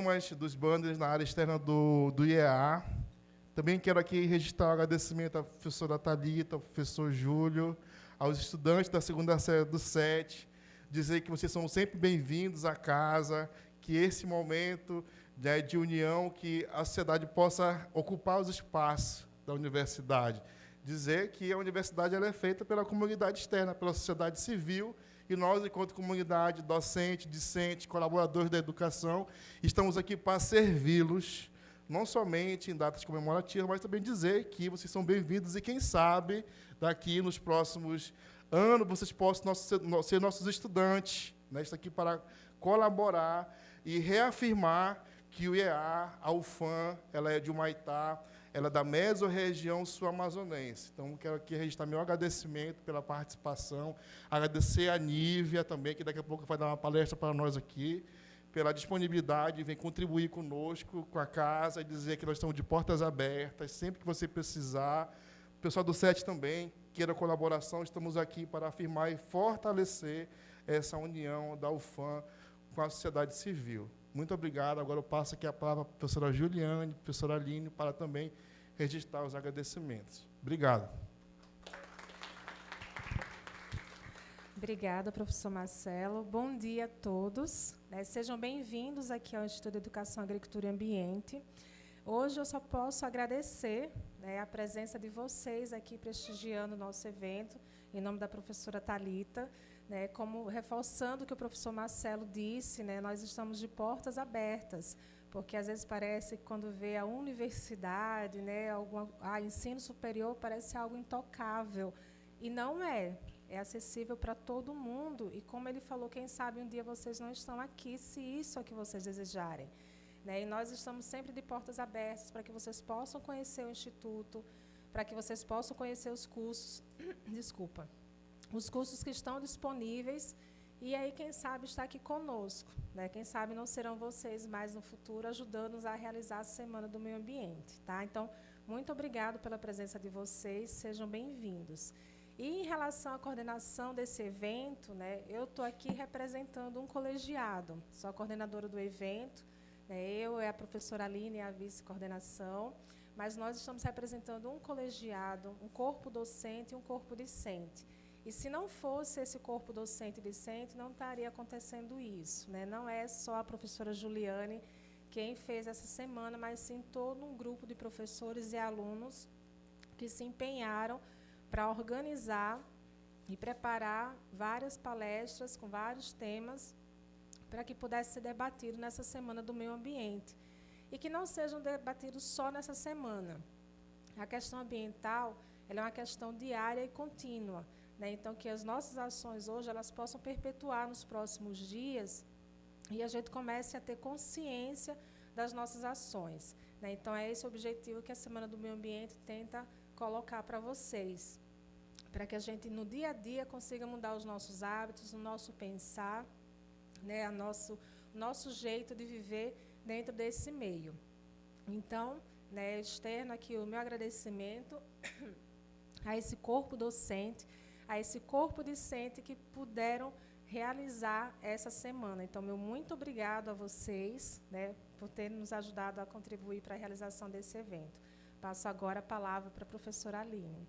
sistemas dos banners na área externa do IEA. Também quero aqui registrar o agradecimento à professora Thalita, ao professor Júlio, aos estudantes da segunda série do SET, dizer que vocês são sempre bem-vindos à casa, que esse momento de união, que a sociedade possa ocupar os espaços da universidade. Dizer que a universidade ela é feita pela comunidade externa, pela sociedade civil, e nós, enquanto comunidade docente, discente, colaboradores da educação, estamos aqui para servi-los, não somente em datas comemorativas, mas também dizer que vocês são bem-vindos e, quem sabe, daqui nos próximos anos, vocês possam ser nossos estudantes, né? Estão aqui para colaborar e reafirmar que o IEA, a UFAM, ela é de Humaitá, ela é da mesorregião sul-amazonense. Então, quero aqui registrar meu agradecimento pela participação, agradecer a Nívia também, que daqui a pouco vai dar uma palestra para nós aqui, pela disponibilidade, vem contribuir conosco, com a casa, e dizer que nós estamos de portas abertas, sempre que você precisar. O pessoal do SET também, queira colaboração, estamos aqui para afirmar e fortalecer essa união da UFAM com a sociedade civil. Muito obrigado. Agora eu passo aqui a palavra à professora Juliane, professora Aline, para também registrar os agradecimentos. Obrigado. Obrigada, professor Marcelo. Bom dia a todos. Sejam bem-vindos aqui ao Instituto de Educação, Agricultura e Ambiente. Hoje eu só posso agradecer a presença de vocês aqui prestigiando o nosso evento, em nome da professora Thalita. Como reforçando o que o professor Marcelo disse, nós estamos de portas abertas, porque às vezes parece que quando vê a universidade, ensino superior, parece algo intocável, e não é. É acessível para todo mundo, e como ele falou, quem sabe um dia vocês não estão aqui, se isso é o que vocês desejarem. E nós estamos sempre de portas abertas para que vocês possam conhecer o Instituto, para que vocês possam conhecer os cursos, os cursos que estão disponíveis, e aí, quem sabe, está aqui conosco. Quem sabe não serão vocês mais no futuro ajudando-nos a realizar a Semana do Meio Ambiente. Tá? Então, muito obrigado pela presença de vocês, sejam bem-vindos. E, em relação à coordenação desse evento, eu estou aqui representando um colegiado, sou a coordenadora do evento, eu e a professora Aline, a vice-coordenação, mas nós estamos representando um colegiado, um corpo docente e um corpo discente. E se não fosse esse corpo docente e discente, não estaria acontecendo isso. Não é só a professora Juliane quem fez essa semana, mas sim todo um grupo de professores e alunos que se empenharam para organizar e preparar várias palestras com vários temas para que pudesse ser debatido nessa Semana do Meio Ambiente. E que não sejam debatidos só nessa semana. A questão ambiental ela é uma questão diária e contínua. Então, que as nossas ações hoje elas possam perpetuar nos próximos dias e a gente comece a ter consciência das nossas ações. Então, é esse o objetivo que a Semana do Meio Ambiente tenta colocar para vocês, para que a gente, no dia a dia, consiga mudar os nossos hábitos, o nosso pensar, nosso jeito de viver dentro desse meio. Então, externo aqui o meu agradecimento a esse corpo docente, a esse corpo discente que puderam realizar essa semana. Então, meu muito obrigado a vocês, por terem nos ajudado a contribuir para a realização desse evento. Passo agora a palavra para a professora Aline.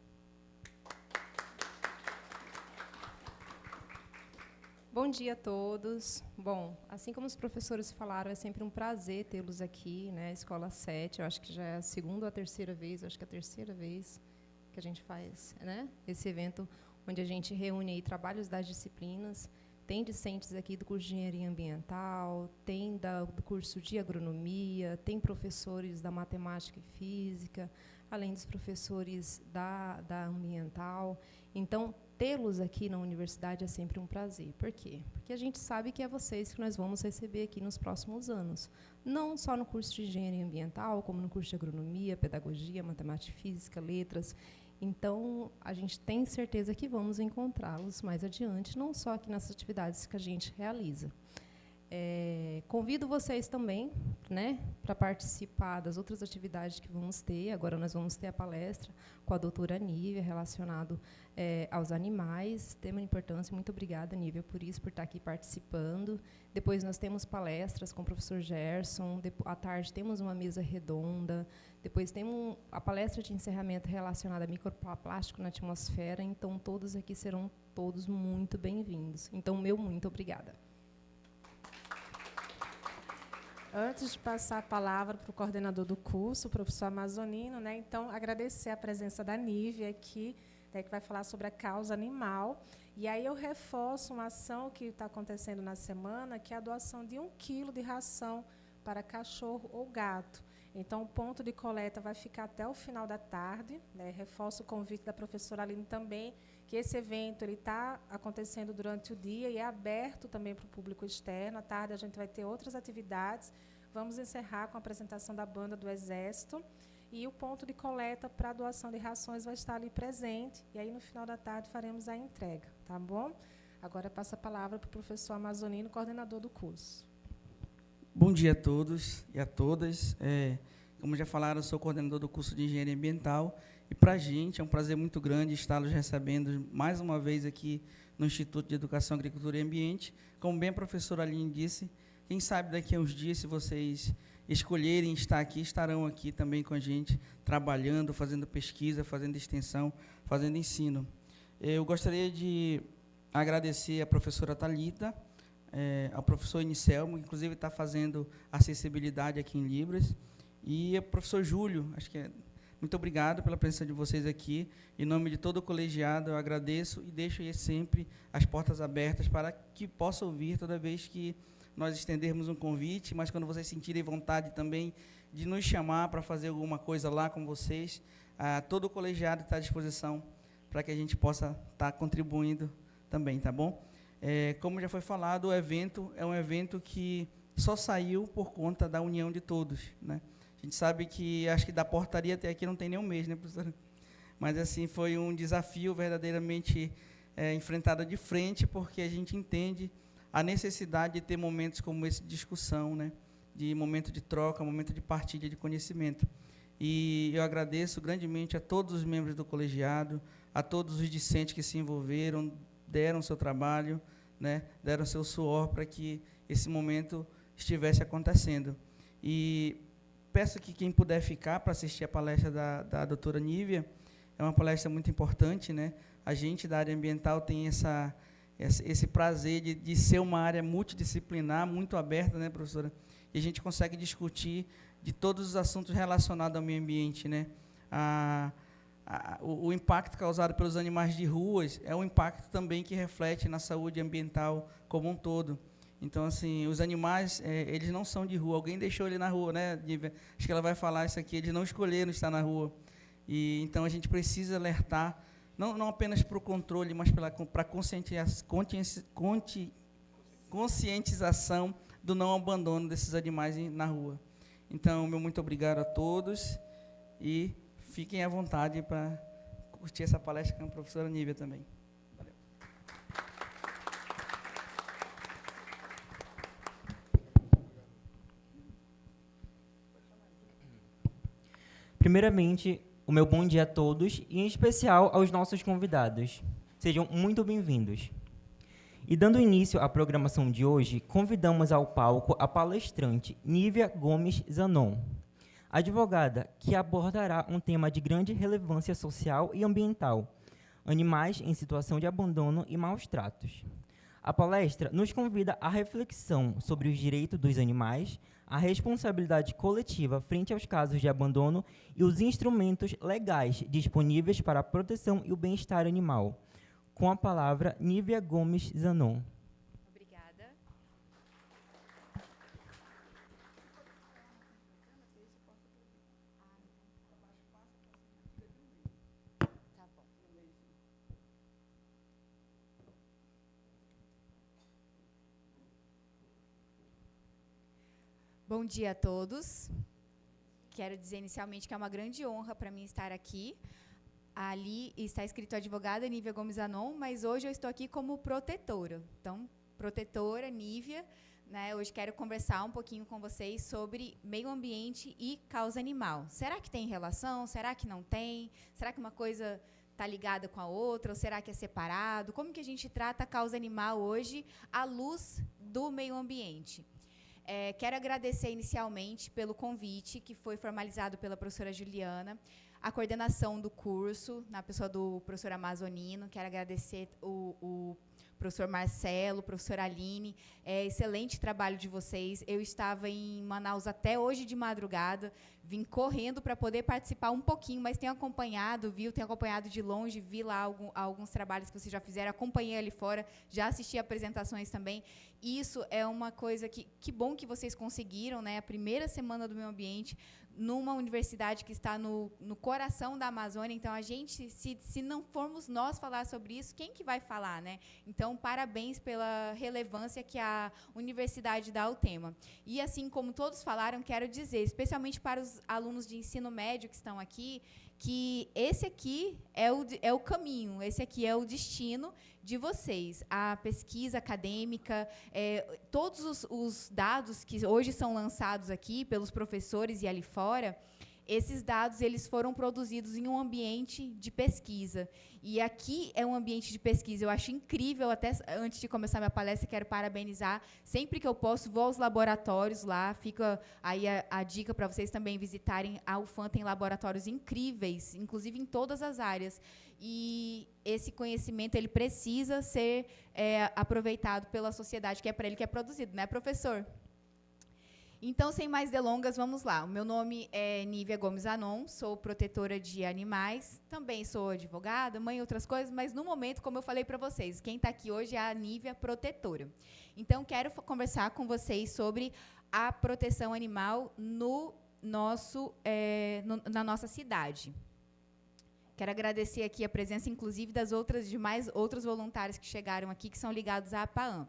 Bom dia a todos. Bom, assim como os professores falaram, é sempre um prazer tê-los aqui, Escola 7, eu acho que já é a segunda ou a terceira vez, acho que é a terceira vez que a gente faz, esse evento, onde a gente reúne aí trabalhos das disciplinas. Tem discentes aqui do curso de Engenharia Ambiental, tem do curso de Agronomia, tem professores da Matemática e Física, além dos professores da Ambiental. Então, tê-los aqui na universidade é sempre um prazer. Por quê? Porque a gente sabe que é vocês que nós vamos receber aqui nos próximos anos. Não só no curso de Engenharia Ambiental, como no curso de Agronomia, Pedagogia, Matemática e Física, Letras. Então, a gente tem certeza que vamos encontrá-los mais adiante, não só aqui nessas atividades que a gente realiza. Convido vocês também né, para participar das outras atividades que vamos ter. Agora nós vamos ter a palestra com a doutora Nívia, relacionado aos animais, tema de importância. Muito obrigada, Nívia, por isso, por estar aqui participando. Depois nós temos palestras com o professor Gerson, à tarde temos uma mesa redonda, depois temos a palestra de encerramento relacionada a microplástico na atmosfera. Então, todos aqui serão todos muito bem-vindos. Então, meu muito obrigada. Antes de passar a palavra para o coordenador do curso, o professor Amazonino, né, então, agradecer a presença da Nívia aqui, né, que vai falar sobre a causa animal. E aí eu reforço uma ação que está acontecendo na semana, que é a doação de 1 quilo de ração para cachorro ou gato. Então, o ponto de coleta vai ficar até o final da tarde, né. Reforço o convite da professora Aline também, que esse evento está acontecendo durante o dia e é aberto também para o público externo. À tarde a gente vai ter outras atividades. Vamos encerrar com a apresentação da banda do Exército. E o ponto de coleta para a doação de rações vai estar ali presente. E aí, no final da tarde, faremos a entrega. Tá bom? Agora, passo a palavra para o professor Amazonino, coordenador do curso. Bom dia a todos e a todas. Como já falaram, eu sou coordenador do curso de Engenharia Ambiental. E, para a gente, é um prazer muito grande estar-los recebendo mais uma vez aqui no Instituto de Educação, Agricultura e Ambiente. Como bem a professora Aline disse, quem sabe daqui a uns dias, se vocês escolherem estar aqui, estarão aqui também com a gente, trabalhando, fazendo pesquisa, fazendo extensão, fazendo ensino. Eu gostaria de agradecer a professora Thalita, ao professor Inicelmo, que inclusive está fazendo acessibilidade aqui em Libras, e ao professor Júlio, muito obrigado pela presença de vocês aqui. Em nome de todo o colegiado, eu agradeço e deixo aí sempre as portas abertas para que possa ouvir toda vez que nós estendermos um convite, mas quando vocês sentirem vontade também de nos chamar para fazer alguma coisa lá com vocês, todo o colegiado está à disposição para que a gente possa estar contribuindo também, tá bom? Como já foi falado, o evento é um evento que só saiu por conta da união de todos, né? A gente sabe que, acho que da portaria até aqui não tem nem um mês, né, professora? Mas, assim, foi um desafio verdadeiramente enfrentado de frente, porque a gente entende a necessidade de ter momentos como esse de discussão, né, de momento de troca, momento de partilha de conhecimento. E eu agradeço grandemente a todos os membros do colegiado, a todos os discentes que se envolveram, deram seu trabalho, né, deram seu suor para que esse momento estivesse acontecendo. E peço que quem puder ficar para assistir a palestra da doutora Nívia, é uma palestra muito importante, né? A gente da área ambiental tem esse prazer de ser uma área multidisciplinar, muito aberta, né, professora? E a gente consegue discutir de todos os assuntos relacionados ao meio ambiente, né? O impacto causado pelos animais de ruas é um impacto também que reflete na saúde ambiental como um todo. Então, assim, os animais, eles não são de rua. Alguém deixou ele na rua, né? Acho que ela vai falar isso aqui. Eles não escolheram estar na rua. E então a gente precisa alertar, não apenas para o controle, mas para a conscientização do não abandono desses animais na rua. Então, meu muito obrigado a todos e fiquem à vontade para curtir essa palestra com a professora Nívia também. Primeiramente, o meu bom dia a todos e, em especial, aos nossos convidados. Sejam muito bem-vindos. E, dando início à programação de hoje, convidamos ao palco a palestrante Nívia Gomes Zanon, advogada que abordará um tema de grande relevância social e ambiental, animais em situação de abandono e maus tratos. A palestra nos convida à reflexão sobre os direitos dos animais, a responsabilidade coletiva frente aos casos de abandono e os instrumentos legais disponíveis para a proteção e o bem-estar animal. Com a palavra, Nívia Gomes Zanon. Obrigada. Tá bom. Bom dia a todos. Quero dizer inicialmente que é uma grande honra para mim estar aqui. Ali está escrito advogada Nívia Gomes Zanon, mas hoje eu estou aqui como protetora. Então, protetora Nívia, né? Hoje quero conversar um pouquinho com vocês sobre meio ambiente e causa animal. Será que tem relação? Será que não tem? Será que uma coisa está ligada com a outra? Ou será que é separado? Como que a gente trata a causa animal hoje à luz do meio ambiente? Quero agradecer inicialmente pelo convite que foi formalizado pela professora Juliana, a coordenação do curso, na pessoa do professor Amazonino. Quero agradecer o professor Marcelo, professora Aline, excelente trabalho de vocês. Eu estava em Manaus até hoje de madrugada, vim correndo para poder participar um pouquinho, mas tenho acompanhado, tenho acompanhado de longe, vi lá alguns trabalhos que vocês já fizeram, acompanhei ali fora, já assisti apresentações também. Isso é uma coisa que bom que vocês conseguiram, né? A primeira semana do meio ambiente, numa universidade que está no coração da Amazônia. Então, a gente, se não formos nós falar sobre isso, quem que vai falar, né? Então, parabéns pela relevância que a universidade dá ao tema. E, assim como todos falaram, quero dizer, especialmente para os alunos de ensino médio que estão aqui, que esse aqui é o caminho, esse aqui é o destino de vocês. A pesquisa acadêmica, todos os dados que hoje são lançados aqui pelos professores e ali fora, esses dados eles foram produzidos em um ambiente de pesquisa. E aqui é um ambiente de pesquisa. Eu acho incrível, até antes de começar minha palestra, quero parabenizar. Sempre que eu posso, vou aos laboratórios lá. Fica aí a dica para vocês também visitarem. A UFAM tem laboratórios incríveis, inclusive em todas as áreas. E esse conhecimento ele precisa ser aproveitado pela sociedade, que é para ele que é produzido, né, professor? Então, sem mais delongas, vamos lá. O meu nome é Nívia Gomes Anon, sou protetora de animais, também sou advogada, mãe e outras coisas, mas no momento, como eu falei para vocês, quem está aqui hoje é a Nívia protetora. Então, quero conversar com vocês sobre a proteção animal na nossa cidade. Quero agradecer aqui a presença, inclusive, de mais outros voluntários que chegaram aqui, que são ligados à APAAN.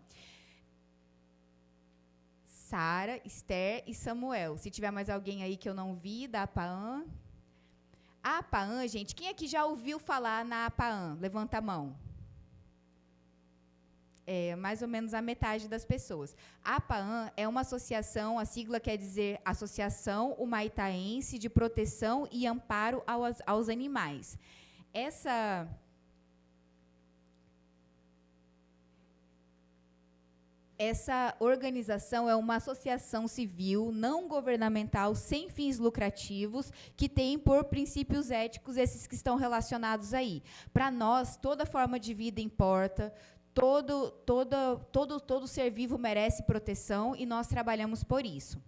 Sara, Esther e Samuel. Se tiver mais alguém aí que eu não vi, da APAAN. A APAAN, gente, quem aqui já ouviu falar na APAAN? Levanta a mão. Mais ou menos a metade das pessoas. A APAAN é uma associação, a sigla quer dizer Associação Humaitaense de Proteção e Amparo aos Animais. Essa organização é uma associação civil não governamental sem fins lucrativos que tem por princípios éticos esses que estão relacionados aí. Para nós, toda forma de vida importa, todo ser vivo merece proteção e nós trabalhamos por isso.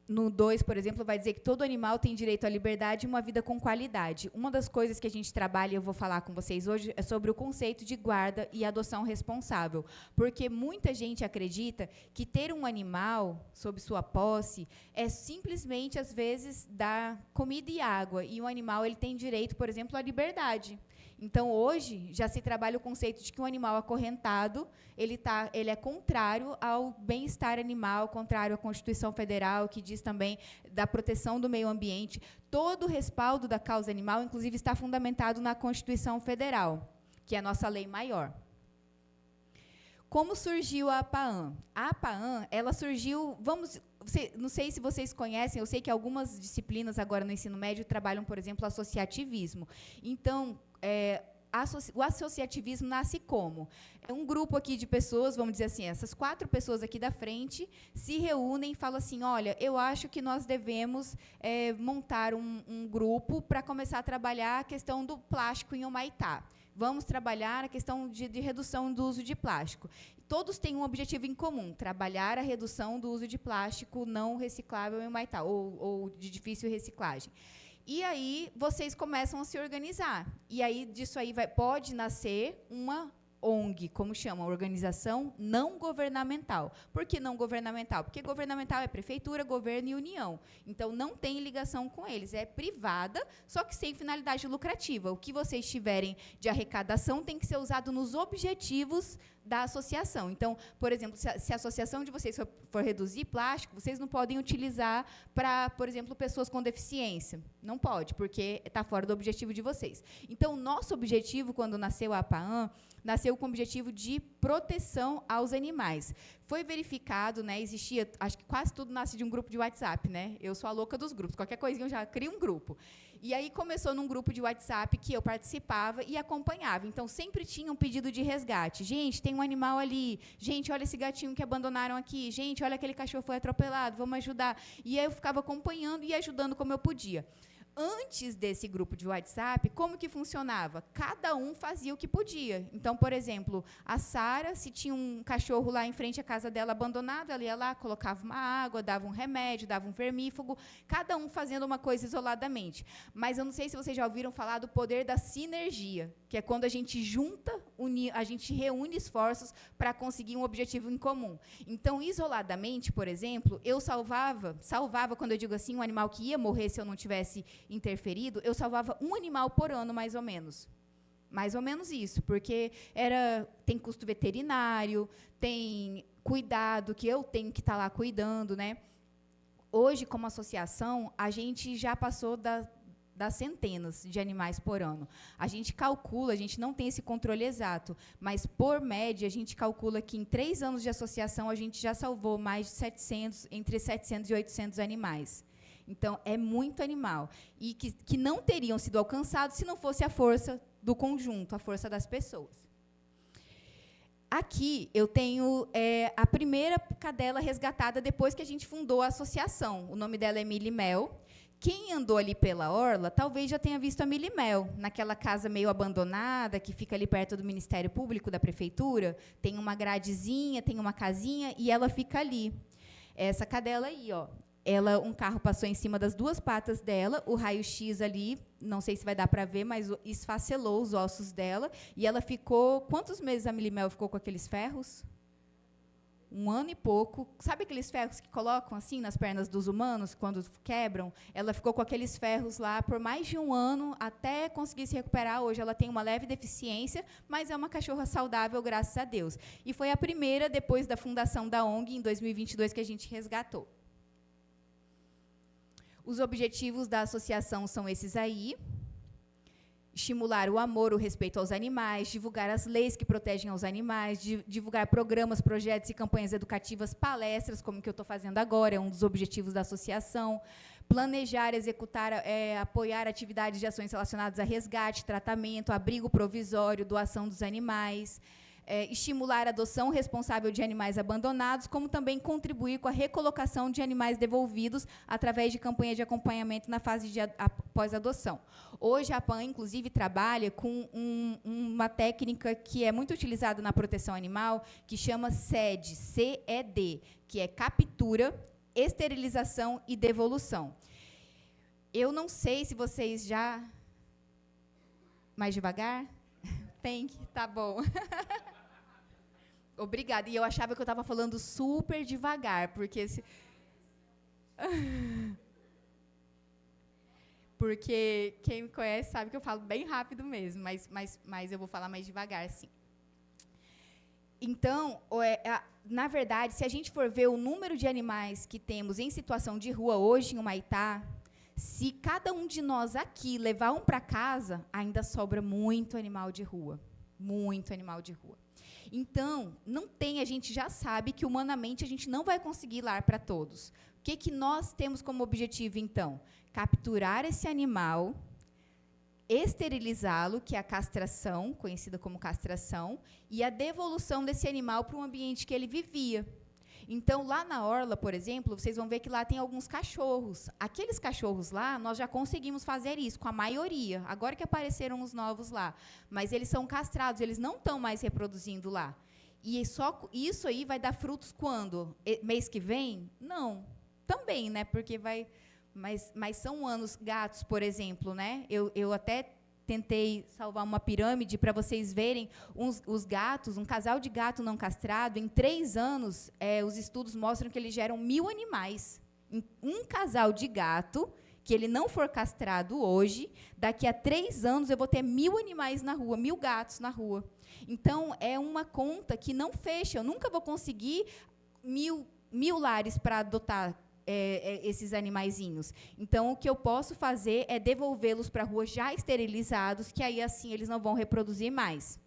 No 2, por exemplo, vai dizer que todo animal tem direito à liberdade e uma vida com qualidade. Uma das coisas que a gente trabalha, e eu vou falar com vocês hoje, é sobre o conceito de guarda e adoção responsável. Porque muita gente acredita que ter um animal sob sua posse é simplesmente, às vezes, dar comida e água. E o animal ele tem direito, por exemplo, à liberdade. Então, hoje, já se trabalha o conceito de que um animal acorrentado, ele é contrário ao bem-estar animal, contrário à Constituição Federal, que diz também da proteção do meio ambiente. Todo o respaldo da causa animal, inclusive, está fundamentado na Constituição Federal, que é a nossa lei maior. Como surgiu a APAAN? A APAAN, ela surgiu, não sei se vocês conhecem, eu sei que algumas disciplinas agora no ensino médio trabalham, por exemplo, associativismo. Então, o associativismo nasce como? É um grupo aqui de pessoas, vamos dizer assim, essas 4 pessoas aqui da frente se reúnem e falam assim, olha, eu acho que nós devemos montar um grupo para começar a trabalhar a questão do plástico em Humaitá. Vamos trabalhar a questão de redução do uso de plástico. Todos têm um objetivo em comum, trabalhar a redução do uso de plástico não reciclável em Humaitá, ou de difícil reciclagem. E aí, vocês começam a se organizar. E aí, disso aí pode nascer uma ONG, como chama? Organização não governamental. Por que não governamental? Porque governamental é prefeitura, governo e união. Então, não tem ligação com eles. É privada, só que sem finalidade lucrativa. O que vocês tiverem de arrecadação tem que ser usado nos objetivos da associação. Então, por exemplo, se a associação de vocês for reduzir plástico, vocês não podem utilizar para, por exemplo, pessoas com deficiência. Não pode, porque está fora do objetivo de vocês. Então, nosso objetivo, quando nasceu a APAAN, nasceu com o objetivo de proteção aos animais. Foi verificado, né, existia, acho que quase tudo nasce de um grupo de WhatsApp, né? Eu sou a louca dos grupos, qualquer coisinha eu já crio um grupo. E aí começou num grupo de WhatsApp que eu participava e acompanhava. Então, sempre tinha um pedido de resgate. Gente, tem um animal ali. Gente, olha esse gatinho que abandonaram aqui. Gente, olha aquele cachorro foi atropelado, vamos ajudar. E aí eu ficava acompanhando e ajudando como eu podia. Antes desse grupo de WhatsApp, como que funcionava? Cada um fazia o que podia. Então, por exemplo, a Sara, se tinha um cachorro lá em frente à casa dela abandonado, ela ia lá, colocava uma água, dava um remédio, dava um vermífugo, cada um fazendo uma coisa isoladamente. Mas eu não sei se vocês já ouviram falar do poder da sinergia, que é quando a gente junta, a gente reúne esforços para conseguir um objetivo em comum. Então, isoladamente, por exemplo, eu salvava, quando eu digo assim, um animal que ia morrer se eu não tivesse interferido, eu salvava um animal por ano, mais ou menos. Mais ou menos isso, porque tem custo veterinário, tem cuidado, que eu tenho que estar lá cuidando, né? Hoje, como associação, a gente já passou das centenas de animais por ano. A gente calcula, a gente não tem esse controle exato, mas, por média, a gente calcula que, em 3 anos de associação, a gente já salvou mais de 700, entre 700 e 800 animais. Então, é muito animal. E que não teriam sido alcançados se não fosse a força do conjunto, a força das pessoas. Aqui, eu tenho a primeira cadela resgatada depois que a gente fundou a associação. O nome dela é Millie Mel. Quem andou ali pela orla, talvez já tenha visto a Millie Mel, naquela casa meio abandonada, que fica ali perto do Ministério Público, da Prefeitura. Tem uma gradezinha, tem uma casinha, e ela fica ali. Essa cadela aí, ó. Um carro passou em cima das 2 patas dela, o raio-x ali, não sei se vai dar para ver, mas esfacelou os ossos dela, e ela ficou... Quantos meses a Millie Mel ficou com aqueles ferros? 1 ano e pouco. Sabe aqueles ferros que colocam assim nas pernas dos humanos, quando quebram? Ela ficou com aqueles ferros lá por mais de 1 ano, até conseguir se recuperar. Hoje ela tem uma leve deficiência, mas é uma cachorra saudável, graças a Deus. E foi a primeira, depois da fundação da ONG, em 2022, que a gente resgatou. Os objetivos da associação são esses aí: estimular o amor, o respeito aos animais, divulgar as leis que protegem os animais, divulgar programas, projetos e campanhas educativas, palestras, como que eu estou fazendo agora, é um dos objetivos da associação, planejar, executar, apoiar atividades de ações relacionadas a resgate, tratamento, abrigo provisório, doação dos animais, estimular a adoção responsável de animais abandonados, como também contribuir com a recolocação de animais devolvidos através de campanha de acompanhamento na fase de pós-adoção. Hoje, a APAAN, inclusive, trabalha com uma técnica que é muito utilizada na proteção animal, que chama CED, C-E-D, que é captura, esterilização e devolução. Eu não sei se vocês já... Mais devagar? Tá bom. Obrigada. E eu achava que eu estava falando super devagar, porque quem me conhece sabe que eu falo bem rápido mesmo, mas eu vou falar mais devagar, sim. Então, na verdade, se a gente for ver o número de animais que temos em situação de rua hoje em Humaitá, se cada um de nós aqui levar um para casa, ainda sobra muito animal de rua. Muito animal de rua. Então, a gente já sabe que, humanamente, a gente não vai conseguir lar para todos. O que nós temos como objetivo, então? Capturar esse animal, esterilizá-lo, que é a castração, conhecida como castração, e a devolução desse animal para o ambiente que ele vivia. Então, lá na orla, por exemplo, vocês vão ver que lá tem alguns cachorros. Aqueles cachorros lá, nós já conseguimos fazer isso, com a maioria. Agora que apareceram os novos lá. Mas eles são castrados, eles não estão mais reproduzindo lá. E só isso aí vai dar frutos quando? Mês que vem? Não. Também, né? Porque vai... Mas são anos. Gatos, por exemplo, né? Eu até tentei salvar uma pirâmide para vocês verem os gatos, um casal de gato não castrado, em 3 anos, os estudos mostram que eles geram 1000 animais. Um casal de gato, que ele não for castrado hoje, daqui a 3 anos eu vou ter 1000 animais na rua, 1000 gatos na rua. Então, é uma conta que não fecha. Eu nunca vou conseguir 1.000 lares para adotar esses animaizinhos. Então, o que eu posso fazer é devolvê-los para a rua já esterilizados, que aí, assim, eles não vão reproduzir mais.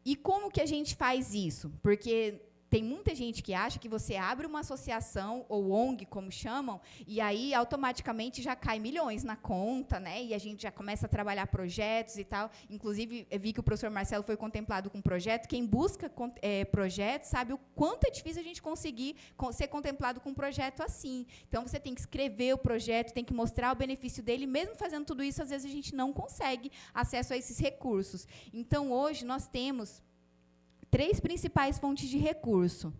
E como que a gente faz isso? Porque tem muita gente que acha que você abre uma associação, ou ONG, como chamam, e aí automaticamente já cai milhões na conta, né? E a gente já começa a trabalhar projetos e tal. Inclusive, eu vi que o professor Marcelo foi contemplado com um projeto. Quem busca projetos sabe o quanto é difícil a gente conseguir ser contemplado com um projeto assim. Então, você tem que escrever o projeto, tem que mostrar o benefício dele. Mesmo fazendo tudo isso, às vezes a gente não consegue acesso a esses recursos. Então, hoje, nós temos 3 principais fontes de recurso.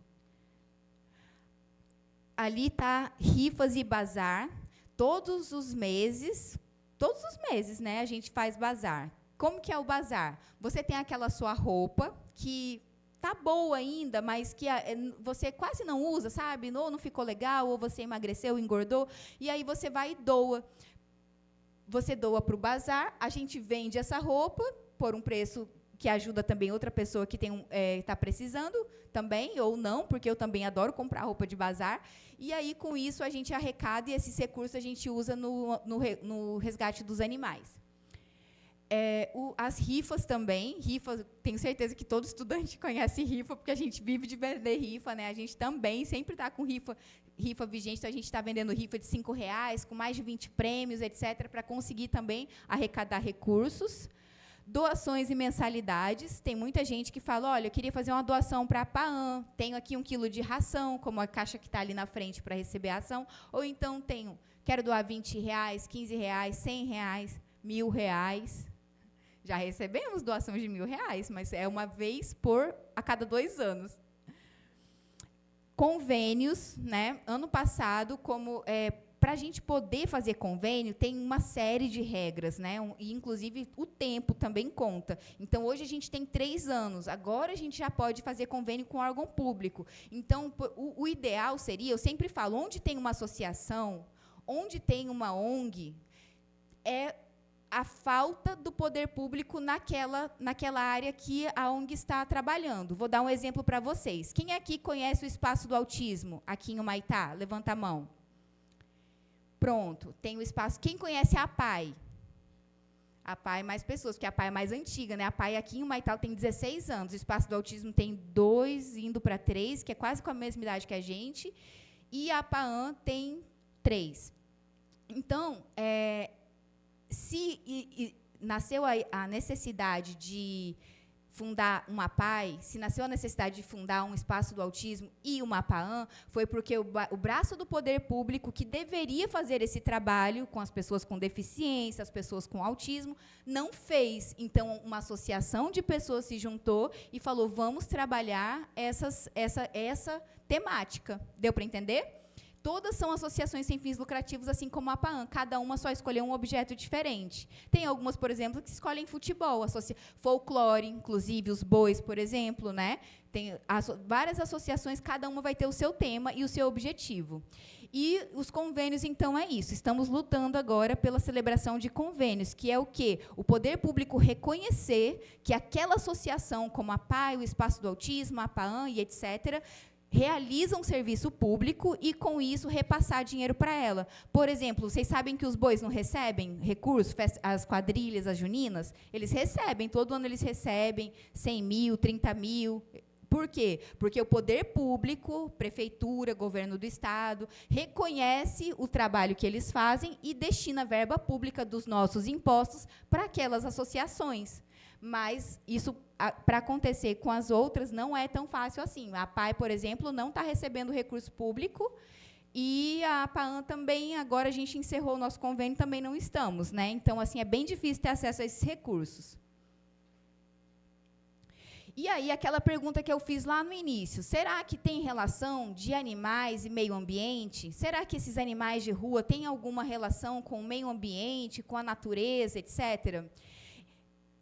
Ali está rifas e bazar. Todos os meses, né, a gente faz bazar. Como que é o bazar? Você tem aquela sua roupa que tá boa ainda, mas que você quase não usa, sabe? Ou não ficou legal, ou você emagreceu, engordou, e aí você vai e doa. Você doa para o bazar, a gente vende essa roupa por um preço que ajuda também outra pessoa que está precisando também, ou não, porque eu também adoro comprar roupa de bazar. E aí, com isso, a gente arrecada e esses recursos a gente usa no resgate dos animais. As rifas também. Rifas, tenho certeza que todo estudante conhece rifa, porque a gente vive de vender rifa, né? A gente também sempre está com rifa vigente, então a gente está vendendo rifa de R$5, com mais de 20 prêmios, etc., para conseguir também arrecadar recursos. Doações e mensalidades. Tem muita gente que fala, olha, eu queria fazer uma doação para a PAAN, tenho aqui 1 quilo de ração, como a caixa que está ali na frente para receber a ação, ou então quero doar R$20, R$15, R$100, R$1.000. Já recebemos doações de R$1.000, mas é uma vez a cada 2 anos. Convênios, né? Ano passado, para a gente poder fazer convênio, tem uma série de regras, né? E, inclusive, o tempo também conta. Então, hoje a gente tem 3 anos. Agora, a gente já pode fazer convênio com órgão público. Então, o ideal seria, eu sempre falo, onde tem uma associação, onde tem uma ONG, é a falta do poder público naquela área que a ONG está trabalhando. Vou dar um exemplo para vocês. Quem aqui conhece o Espaço do Autismo, aqui em Humaitá? Levanta a mão. Pronto, tem o espaço. Quem conhece a APAI? A APAI mais pessoas, porque a APAI é mais antiga, né? A APAI aqui em Humaitá tem 16 anos. O Espaço do Autismo tem 2, indo para 3, que é quase com a mesma idade que a gente. E a PAAN tem 3. Então, se nasceu a necessidade de fundar uma APAI, se nasceu a necessidade de fundar um Espaço do Autismo e uma PAAN, foi porque o braço do poder público, que deveria fazer esse trabalho com as pessoas com deficiência, as pessoas com autismo, não fez. Então, uma associação de pessoas se juntou e falou, vamos trabalhar essa temática. Deu para entender? Todas são associações sem fins lucrativos, assim como a PAAN. Cada uma só escolheu um objeto diferente. Tem algumas, por exemplo, que escolhem futebol, folclore, inclusive os bois, por exemplo, né? Tem várias associações, cada uma vai ter o seu tema e o seu objetivo. E os convênios, então, é isso. Estamos lutando agora pela celebração de convênios, que é o quê? O poder público reconhecer que aquela associação, como a PAI, o Espaço do Autismo, a PAAN e etc., realiza um serviço público e, com isso, repassar dinheiro para ela. Por exemplo, vocês sabem que os bois não recebem recursos, as quadrilhas, as juninas? Eles recebem, todo ano eles recebem 100 mil, 30 mil. Por quê? Porque o poder público, prefeitura, governo do estado, reconhece o trabalho que eles fazem e destina verba pública dos nossos impostos para aquelas associações. Mas isso, para acontecer com as outras, não é tão fácil assim. A PAI, por exemplo, não está recebendo recurso público e a PAAN também, agora a gente encerrou o nosso convênio, também não estamos, né? Então, assim, é bem difícil ter acesso a esses recursos. E aí, aquela pergunta que eu fiz lá no início, será que tem relação de animais e meio ambiente? Será que esses animais de rua têm alguma relação com o meio ambiente, com a natureza, etc.?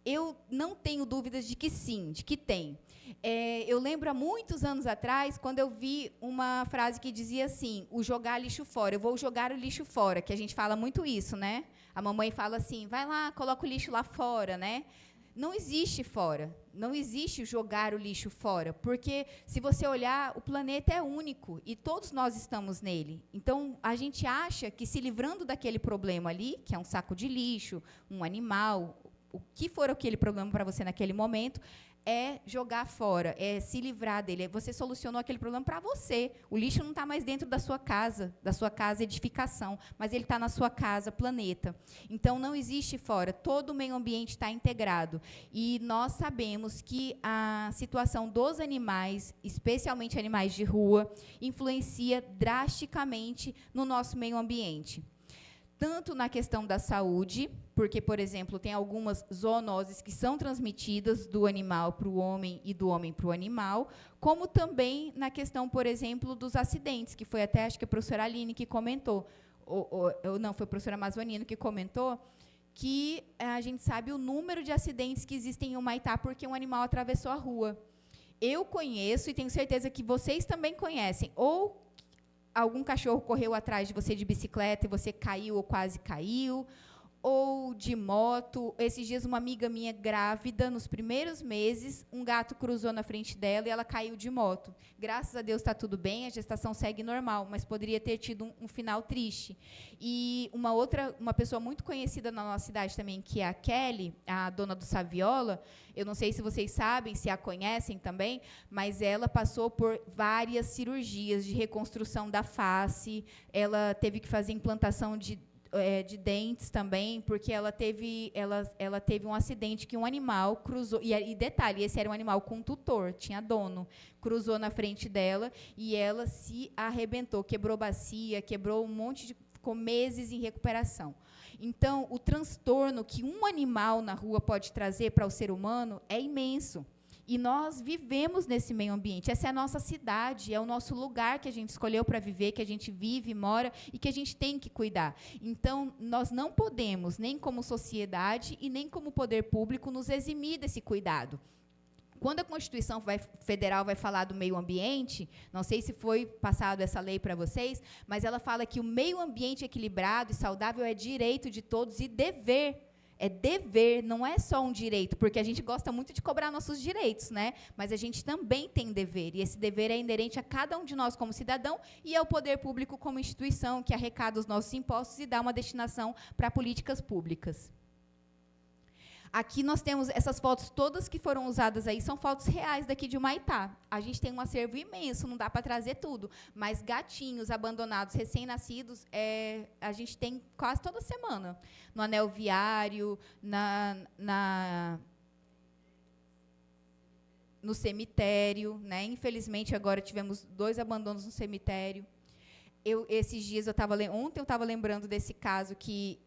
Eu não tenho dúvidas de que sim, de que tem. Eu lembro há muitos anos atrás, quando eu vi uma frase que dizia assim, o jogar lixo fora, eu vou jogar o lixo fora, que a gente fala muito isso, né? A mamãe fala assim, vai lá, coloca o lixo lá fora, né? Não existe fora, não existe jogar o lixo fora, porque, se você olhar, o planeta é único e todos nós estamos nele. Então, a gente acha que, se livrando daquele problema ali, que é um saco de lixo, um animal, o que for aquele problema para você naquele momento, é jogar fora, é se livrar dele. Você solucionou aquele problema para você. O lixo não está mais dentro da sua casa edificação, mas ele está na sua casa, planeta. Então, não existe fora. Todo o meio ambiente está integrado. E nós sabemos que a situação dos animais, especialmente animais de rua, influencia drasticamente no nosso meio ambiente. Tanto na questão da saúde, porque, por exemplo, tem algumas zoonoses que são transmitidas do animal para o homem e do homem para o animal, como também na questão, por exemplo, dos acidentes, que foi até, acho que a professora Aline que comentou, não, foi a professora Amazonino que comentou, que a gente sabe o número de acidentes que existem em Humaitá porque um animal atravessou a rua. Eu conheço, e tenho certeza que vocês também conhecem, ou algum cachorro correu atrás de você de bicicleta e você caiu ou quase caiu, ou de moto. Esses dias, uma amiga minha grávida, nos primeiros meses, um gato cruzou na frente dela e ela caiu de moto. Graças a Deus está tudo bem, a gestação segue normal, mas poderia ter tido um final triste. E uma pessoa muito conhecida na nossa cidade também, que é a Kelly, a dona do Saviola, eu não sei se vocês sabem, se a conhecem também, mas ela passou por várias cirurgias de reconstrução da face, ela teve que fazer implantação de dentes também, porque ela teve um acidente que um animal cruzou, e detalhe, esse era um animal com tutor, tinha dono, cruzou na frente dela e ela se arrebentou, quebrou bacia, quebrou um monte de... ficou meses em recuperação. Então, o transtorno que um animal na rua pode trazer para o ser humano é imenso. E nós vivemos nesse meio ambiente. Essa é a nossa cidade, é o nosso lugar que a gente escolheu para viver, que a gente vive, mora e que a gente tem que cuidar. Então, nós não podemos, nem como sociedade e nem como poder público, nos eximir desse cuidado. Quando a Constituição Federal vai falar do meio ambiente, não sei se foi passado essa lei para vocês, mas ela fala que o meio ambiente equilibrado e saudável é direito de todos e dever. É dever, não é só um direito, porque a gente gosta muito de cobrar nossos direitos, né? Mas a gente também tem dever, e esse dever é inerente a cada um de nós como cidadão e ao poder público como instituição, que arrecada os nossos impostos e dá uma destinação para políticas públicas. Aqui nós temos essas fotos todas que foram usadas aí, são fotos reais daqui de Humaitá. A gente tem um acervo imenso, não dá para trazer tudo, mas gatinhos abandonados, recém-nascidos, a gente tem quase toda semana. No anel viário, no cemitério, né? Infelizmente, agora tivemos 2 abandonos no cemitério. Esses dias, ontem eu estava lembrando desse caso que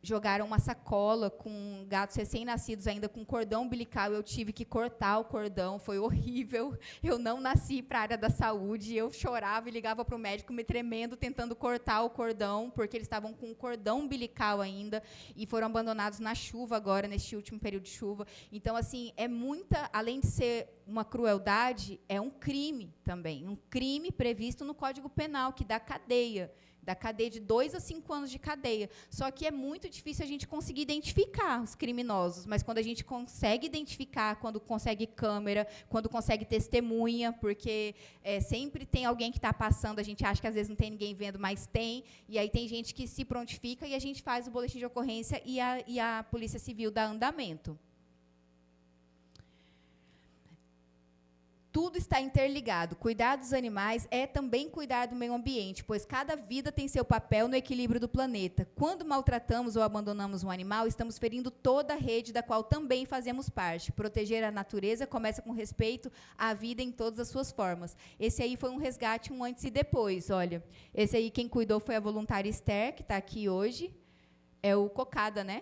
jogaram uma sacola com gatos recém-nascidos ainda com cordão umbilical, eu tive que cortar o cordão, foi horrível, eu não nasci para a área da saúde, eu chorava e ligava para o médico me tremendo, tentando cortar o cordão, porque eles estavam com o cordão umbilical ainda, e foram abandonados na chuva agora, neste último período de chuva. Então, assim, além de ser uma crueldade, é um crime também, um crime previsto no Código Penal, que dá cadeia de 2 a 5 anos de cadeia. Só que é muito difícil a gente conseguir identificar os criminosos, mas quando a gente consegue identificar, quando consegue câmera, quando consegue testemunha, porque sempre tem alguém que está passando, a gente acha que às vezes não tem ninguém vendo, mas tem, e aí tem gente que se prontifica e a gente faz o boletim de ocorrência e a Polícia Civil dá andamento. Tudo está interligado. Cuidar dos animais é também cuidar do meio ambiente, pois cada vida tem seu papel no equilíbrio do planeta. Quando maltratamos ou abandonamos um animal, estamos ferindo toda a rede da qual também fazemos parte. Proteger a natureza começa com respeito à vida em todas as suas formas. Esse aí foi um resgate, um antes e depois. Olha, esse aí quem cuidou foi a voluntária Esther, que está aqui hoje. É o Cocada, né?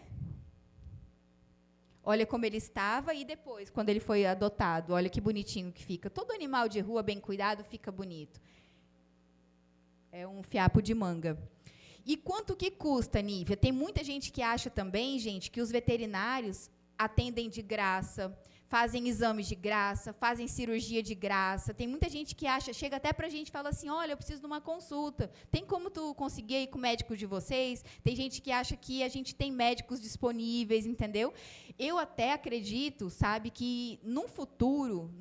Olha como ele estava e depois, quando ele foi adotado. Olha que bonitinho que fica. Todo animal de rua, bem cuidado, fica bonito. É um fiapo de manga. E quanto que custa, Nívia? Tem muita gente que acha também, gente, que os veterinários atendem de graça, fazem exames de graça, fazem cirurgia de graça. Tem muita gente que acha, chega até para a gente e fala assim, olha, eu preciso de uma consulta. Tem como tu conseguir ir com o médico de vocês? Tem gente que acha que a gente tem médicos disponíveis, entendeu? Eu até acredito, sabe, que num futuro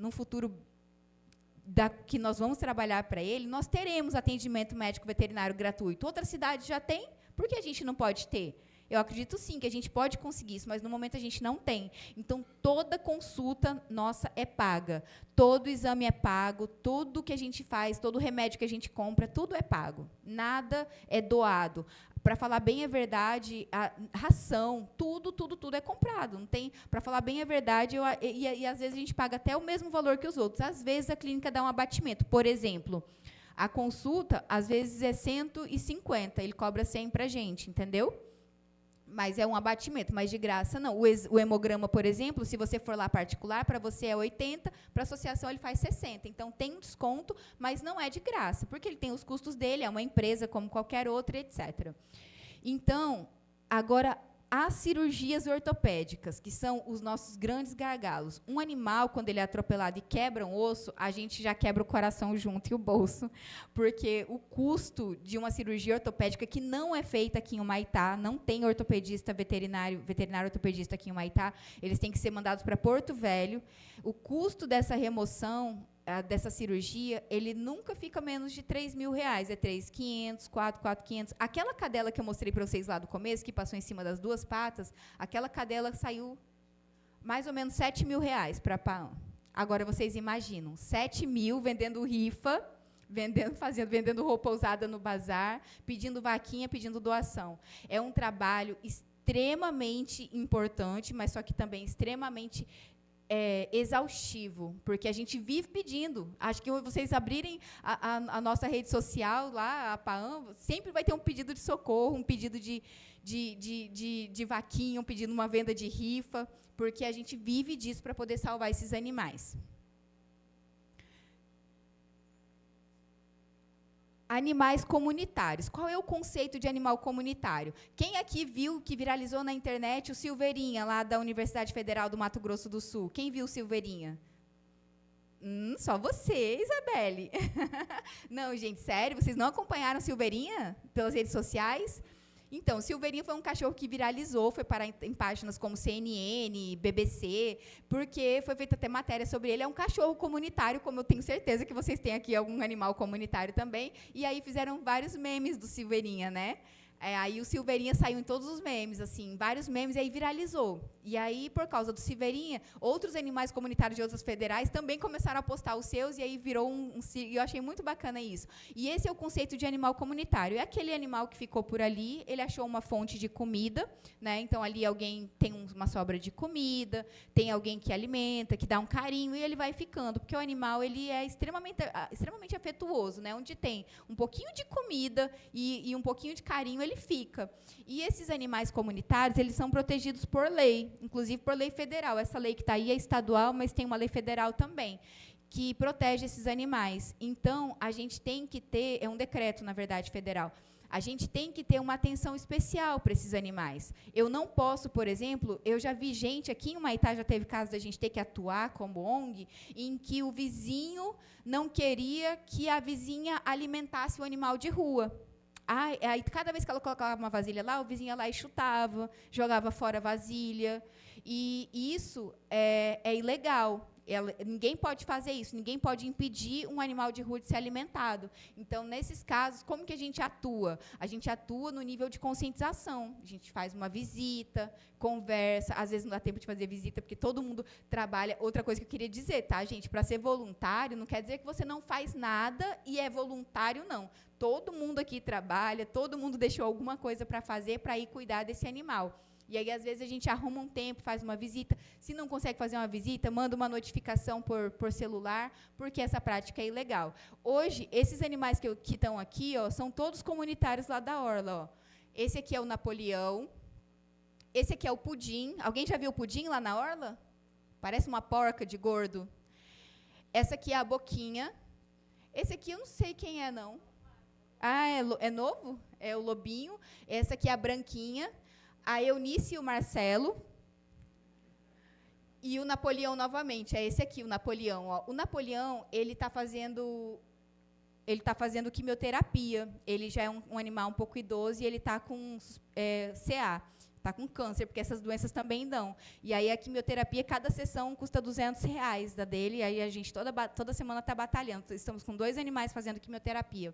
que nós vamos trabalhar para ele, nós teremos atendimento médico veterinário gratuito. Outra cidade já tem, por que a gente não pode ter? Eu acredito sim que a gente pode conseguir isso, mas no momento a gente não tem. Então, toda consulta nossa é paga, todo exame é pago, tudo que a gente faz, todo remédio que a gente compra, tudo é pago. Nada é doado. Para falar bem a verdade, a ração, tudo é comprado. Não tem, para falar bem a verdade, e às vezes a gente paga até o mesmo valor que os outros. Às vezes a clínica dá um abatimento. Por exemplo, a consulta, às vezes, é 150, ele cobra 100 para a gente, entendeu? Mas é um abatimento, mas de graça não. O hemograma, por exemplo, se você for lá particular, para você é 80, para a associação ele faz 60. Então, tem um desconto, mas não é de graça, porque ele tem os custos dele, é uma empresa como qualquer outra, etc. Então, agora, as cirurgias ortopédicas, que são os nossos grandes gargalos. Um animal, quando ele é atropelado e quebra um osso, a gente já quebra o coração junto e o bolso, porque o custo de uma cirurgia ortopédica que não é feita aqui em Humaitá, não tem ortopedista veterinário ortopedista aqui em Humaitá, eles têm que ser mandados para Porto Velho. O custo dessa remoção, dessa cirurgia, ele nunca fica menos de R$3.000, é R$3.500, R$4.500. Aquela cadela que eu mostrei para vocês lá do começo, que passou em cima das duas patas, aquela cadela saiu mais ou menos R$7.000 para a PAAN. Agora, vocês imaginam, 7.000 vendendo rifa, vendendo roupa usada no bazar, pedindo vaquinha, pedindo doação. É um trabalho extremamente importante, mas só que também extremamente exaustivo, porque a gente vive pedindo. Acho que vocês abrirem a nossa rede social, lá, a PAAN, sempre vai ter um pedido de socorro, um pedido de vaquinha, um pedido de uma venda de rifa, porque a gente vive disso para poder salvar esses animais. Animais comunitários. Qual é o conceito de animal comunitário? Quem aqui viu que viralizou na internet o Silveirinha, lá da Universidade Federal do Mato Grosso do Sul? Quem viu o Silveirinha? Só você, Isabelle. Não, gente, sério? Vocês não acompanharam o Silveirinha pelas redes sociais? Então, o Silveirinha foi um cachorro que viralizou, foi parar em páginas como CNN, BBC, porque foi feita até matéria sobre ele. É um cachorro comunitário, como eu tenho certeza que vocês têm aqui algum animal comunitário também. E aí fizeram vários memes do Silveirinha, né? Aí o Silveirinha saiu em todos os memes, assim, vários memes, e aí viralizou. E aí, por causa do Silveirinha, outros animais comunitários de outras federais também começaram a postar os seus, e aí virou e eu achei muito bacana isso. E esse é o conceito de animal comunitário. É aquele animal que ficou por ali, ele achou uma fonte de comida, né? Então, ali alguém tem uma sobra de comida, tem alguém que alimenta, que dá um carinho, e ele vai ficando, porque o animal ele é extremamente afetuoso, né? Onde tem um pouquinho de comida e um pouquinho de carinho, ele fica. E esses animais comunitários, eles são protegidos por lei, inclusive por lei federal. Essa lei que está aí é estadual, mas tem uma lei federal também, que protege esses animais. Então, a gente tem que ter, é um decreto, na verdade, federal, a gente tem que ter uma atenção especial para esses animais. Eu não posso, por exemplo, eu já vi gente, aqui em Humaitá já teve caso da gente ter que atuar como ONG, em que o vizinho não queria que a vizinha alimentasse o animal de rua. Aí, cada vez que ela colocava uma vasilha lá, o vizinho ia lá e chutava, jogava fora a vasilha. E isso é ilegal. Ninguém pode fazer isso, ninguém pode impedir um animal de rua de ser alimentado. Então, nesses casos, como que a gente atua? A gente atua no nível de conscientização. A gente faz uma visita, conversa, às vezes não dá tempo de fazer visita, porque todo mundo trabalha. Outra coisa que eu queria dizer, tá, gente? Para ser voluntário, não quer dizer que você não faz nada e é voluntário, não. Todo mundo aqui trabalha, todo mundo deixou alguma coisa para fazer, para ir cuidar desse animal. E aí, às vezes, a gente arruma um tempo, faz uma visita. Se não consegue fazer uma visita, manda uma notificação por celular, porque essa prática é ilegal. Hoje, esses animais que estão aqui, ó, são todos comunitários lá da Orla. Ó. Esse aqui é o Napoleão. Esse aqui é o Pudim. Alguém já viu o Pudim lá na Orla? Parece uma porca de gordo. Essa aqui é a Boquinha. Esse aqui eu não sei quem é, não. É novo? É o Lobinho. Essa aqui é a Branquinha. A Eunice e o Marcelo. E o Napoleão, novamente, é esse aqui, o Napoleão. Ó. O Napoleão, ele está fazendo quimioterapia. Ele já é um animal um pouco idoso e ele está com CA, está com câncer, porque essas doenças também dão. E aí a quimioterapia, cada sessão custa R$200 da dele, e aí a gente toda semana está batalhando. Estamos com 2 animais fazendo quimioterapia.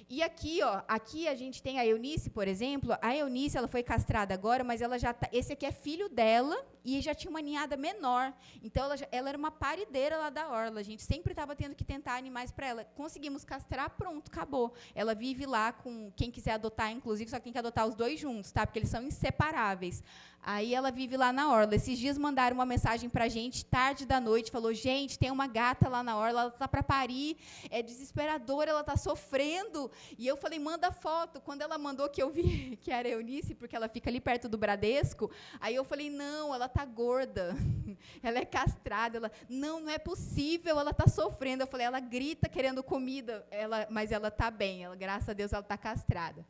E aqui, ó, aqui a gente tem a Eunice, por exemplo. A Eunice, ela foi castrada agora, mas ela já esse aqui é filho dela e já tinha uma ninhada menor. Então, ela era uma parideira lá da orla. A gente sempre estava tendo que tentar animais para ela. Conseguimos castrar, pronto, acabou. Ela vive lá com quem quiser adotar, inclusive, só que tem que adotar os 2 juntos, tá? Porque eles são inseparáveis. Aí ela vive lá na orla. Esses dias mandaram uma mensagem para a gente, tarde da noite, falou, gente, tem uma gata lá na orla, ela está para parir, é desesperadora, ela está sofrendo. E eu falei, manda foto. Quando ela mandou, que eu vi que era a Eunice, porque ela fica ali perto do Bradesco, aí eu falei, não, ela está gorda, ela é castrada. Ela, não é possível, ela está sofrendo. Eu falei, ela grita querendo comida, mas ela está bem, graças a Deus ela está castrada.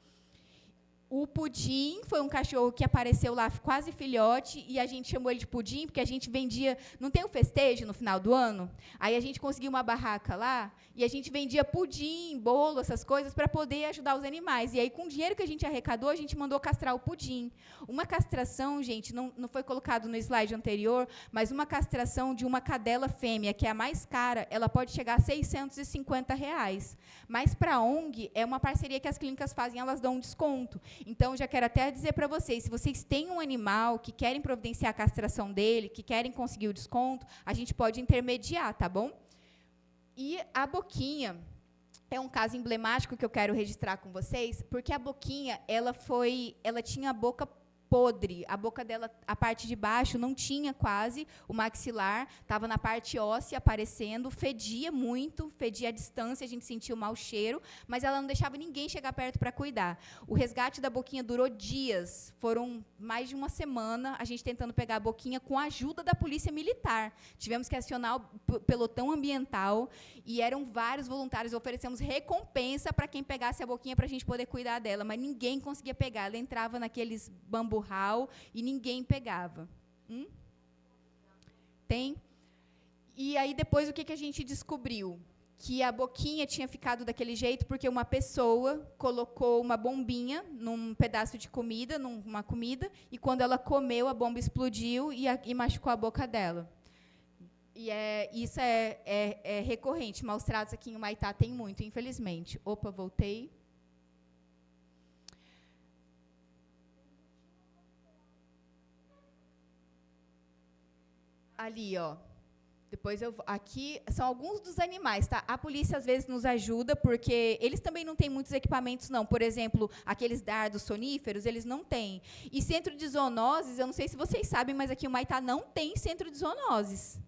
O Pudim foi um cachorro que apareceu lá quase filhote, e a gente chamou ele de Pudim, porque a gente vendia... Não tem o festejo no final do ano? Aí a gente conseguiu uma barraca lá, e a gente vendia pudim, bolo, essas coisas, para poder ajudar os animais. E aí, com o dinheiro que a gente arrecadou, a gente mandou castrar o Pudim. Uma castração, gente, não foi colocado no slide anterior, mas uma castração de uma cadela fêmea, que é a mais cara, ela pode chegar a R$650. Mas, para a ONG, é uma parceria que as clínicas fazem, elas dão um desconto. Então, já quero até dizer para vocês, se vocês têm um animal que querem providenciar a castração dele, que querem conseguir o desconto, a gente pode intermediar, tá bom? E a Boquinha é um caso emblemático que eu quero registrar com vocês, porque a Boquinha, ela tinha a boca podre, a boca dela, a parte de baixo não tinha quase o maxilar, estava na parte óssea aparecendo, fedia muito, fedia à distância, a gente sentia o mau cheiro, mas ela não deixava ninguém chegar perto para cuidar. O resgate da Boquinha durou dias, foram mais de uma semana, a gente tentando pegar a Boquinha com a ajuda da polícia militar. Tivemos que acionar o pelotão ambiental, e eram vários voluntários, oferecemos recompensa para quem pegasse a Boquinha para a gente poder cuidar dela, mas ninguém conseguia pegar, ela entrava naqueles bambu e ninguém pegava. Tem? E aí, depois, o que a gente descobriu? Que a Boquinha tinha ficado daquele jeito porque uma pessoa colocou uma bombinha num pedaço de comida, numa comida, e quando ela comeu, a bomba explodiu e machucou a boca dela. E isso é recorrente. Maus tratos aqui em Humaitá tem muito, infelizmente. Opa, voltei. Ali, ó. Depois aqui são alguns dos animais, tá? A polícia às vezes nos ajuda porque eles também não têm muitos equipamentos, não. Por exemplo, aqueles dardos soníferos, eles não têm. E centro de zoonoses, eu não sei se vocês sabem, mas aqui em Humaitá não tem centro de zoonoses.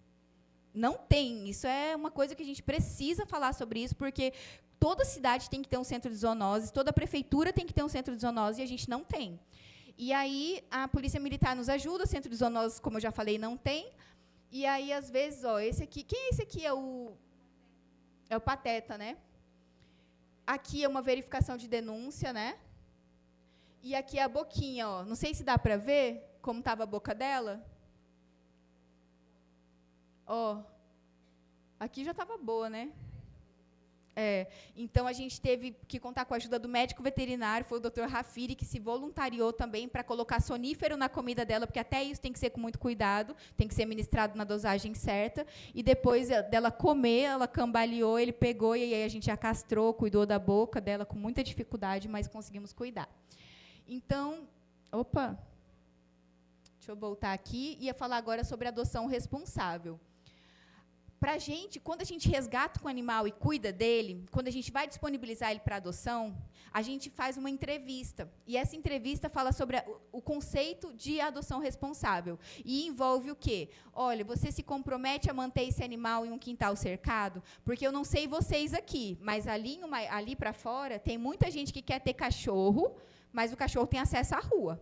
Não tem. Isso é uma coisa que a gente precisa falar sobre isso, porque toda cidade tem que ter um centro de zoonoses, toda prefeitura tem que ter um centro de zoonoses e a gente não tem. E aí a polícia militar nos ajuda, o centro de zoonoses, como eu já falei, não tem. E aí, às vezes, ó, esse aqui... Quem é esse aqui? É o Pateta, né? Aqui é uma verificação de denúncia, né? E aqui é a Boquinha, ó. Não sei se dá para ver como estava a boca dela. Ó. Aqui já estava boa, né? Então, a gente teve que contar com a ajuda do médico veterinário, foi o Dr. Rafiri, que se voluntariou também para colocar sonífero na comida dela, porque até isso tem que ser com muito cuidado, tem que ser ministrado na dosagem certa, e depois dela comer, ela cambaleou, ele pegou, e aí a gente já castrou, cuidou da boca dela com muita dificuldade, mas conseguimos cuidar. Então, deixa eu voltar aqui, ia falar agora sobre adoção responsável. Para a gente, quando a gente resgata um animal e cuida dele, quando a gente vai disponibilizar ele para adoção, a gente faz uma entrevista. E essa entrevista fala sobre o conceito de adoção responsável. E envolve o quê? Olha, você se compromete a manter esse animal em um quintal cercado? Porque eu não sei vocês aqui, mas ali para fora tem muita gente que quer ter cachorro, mas o cachorro tem acesso à rua.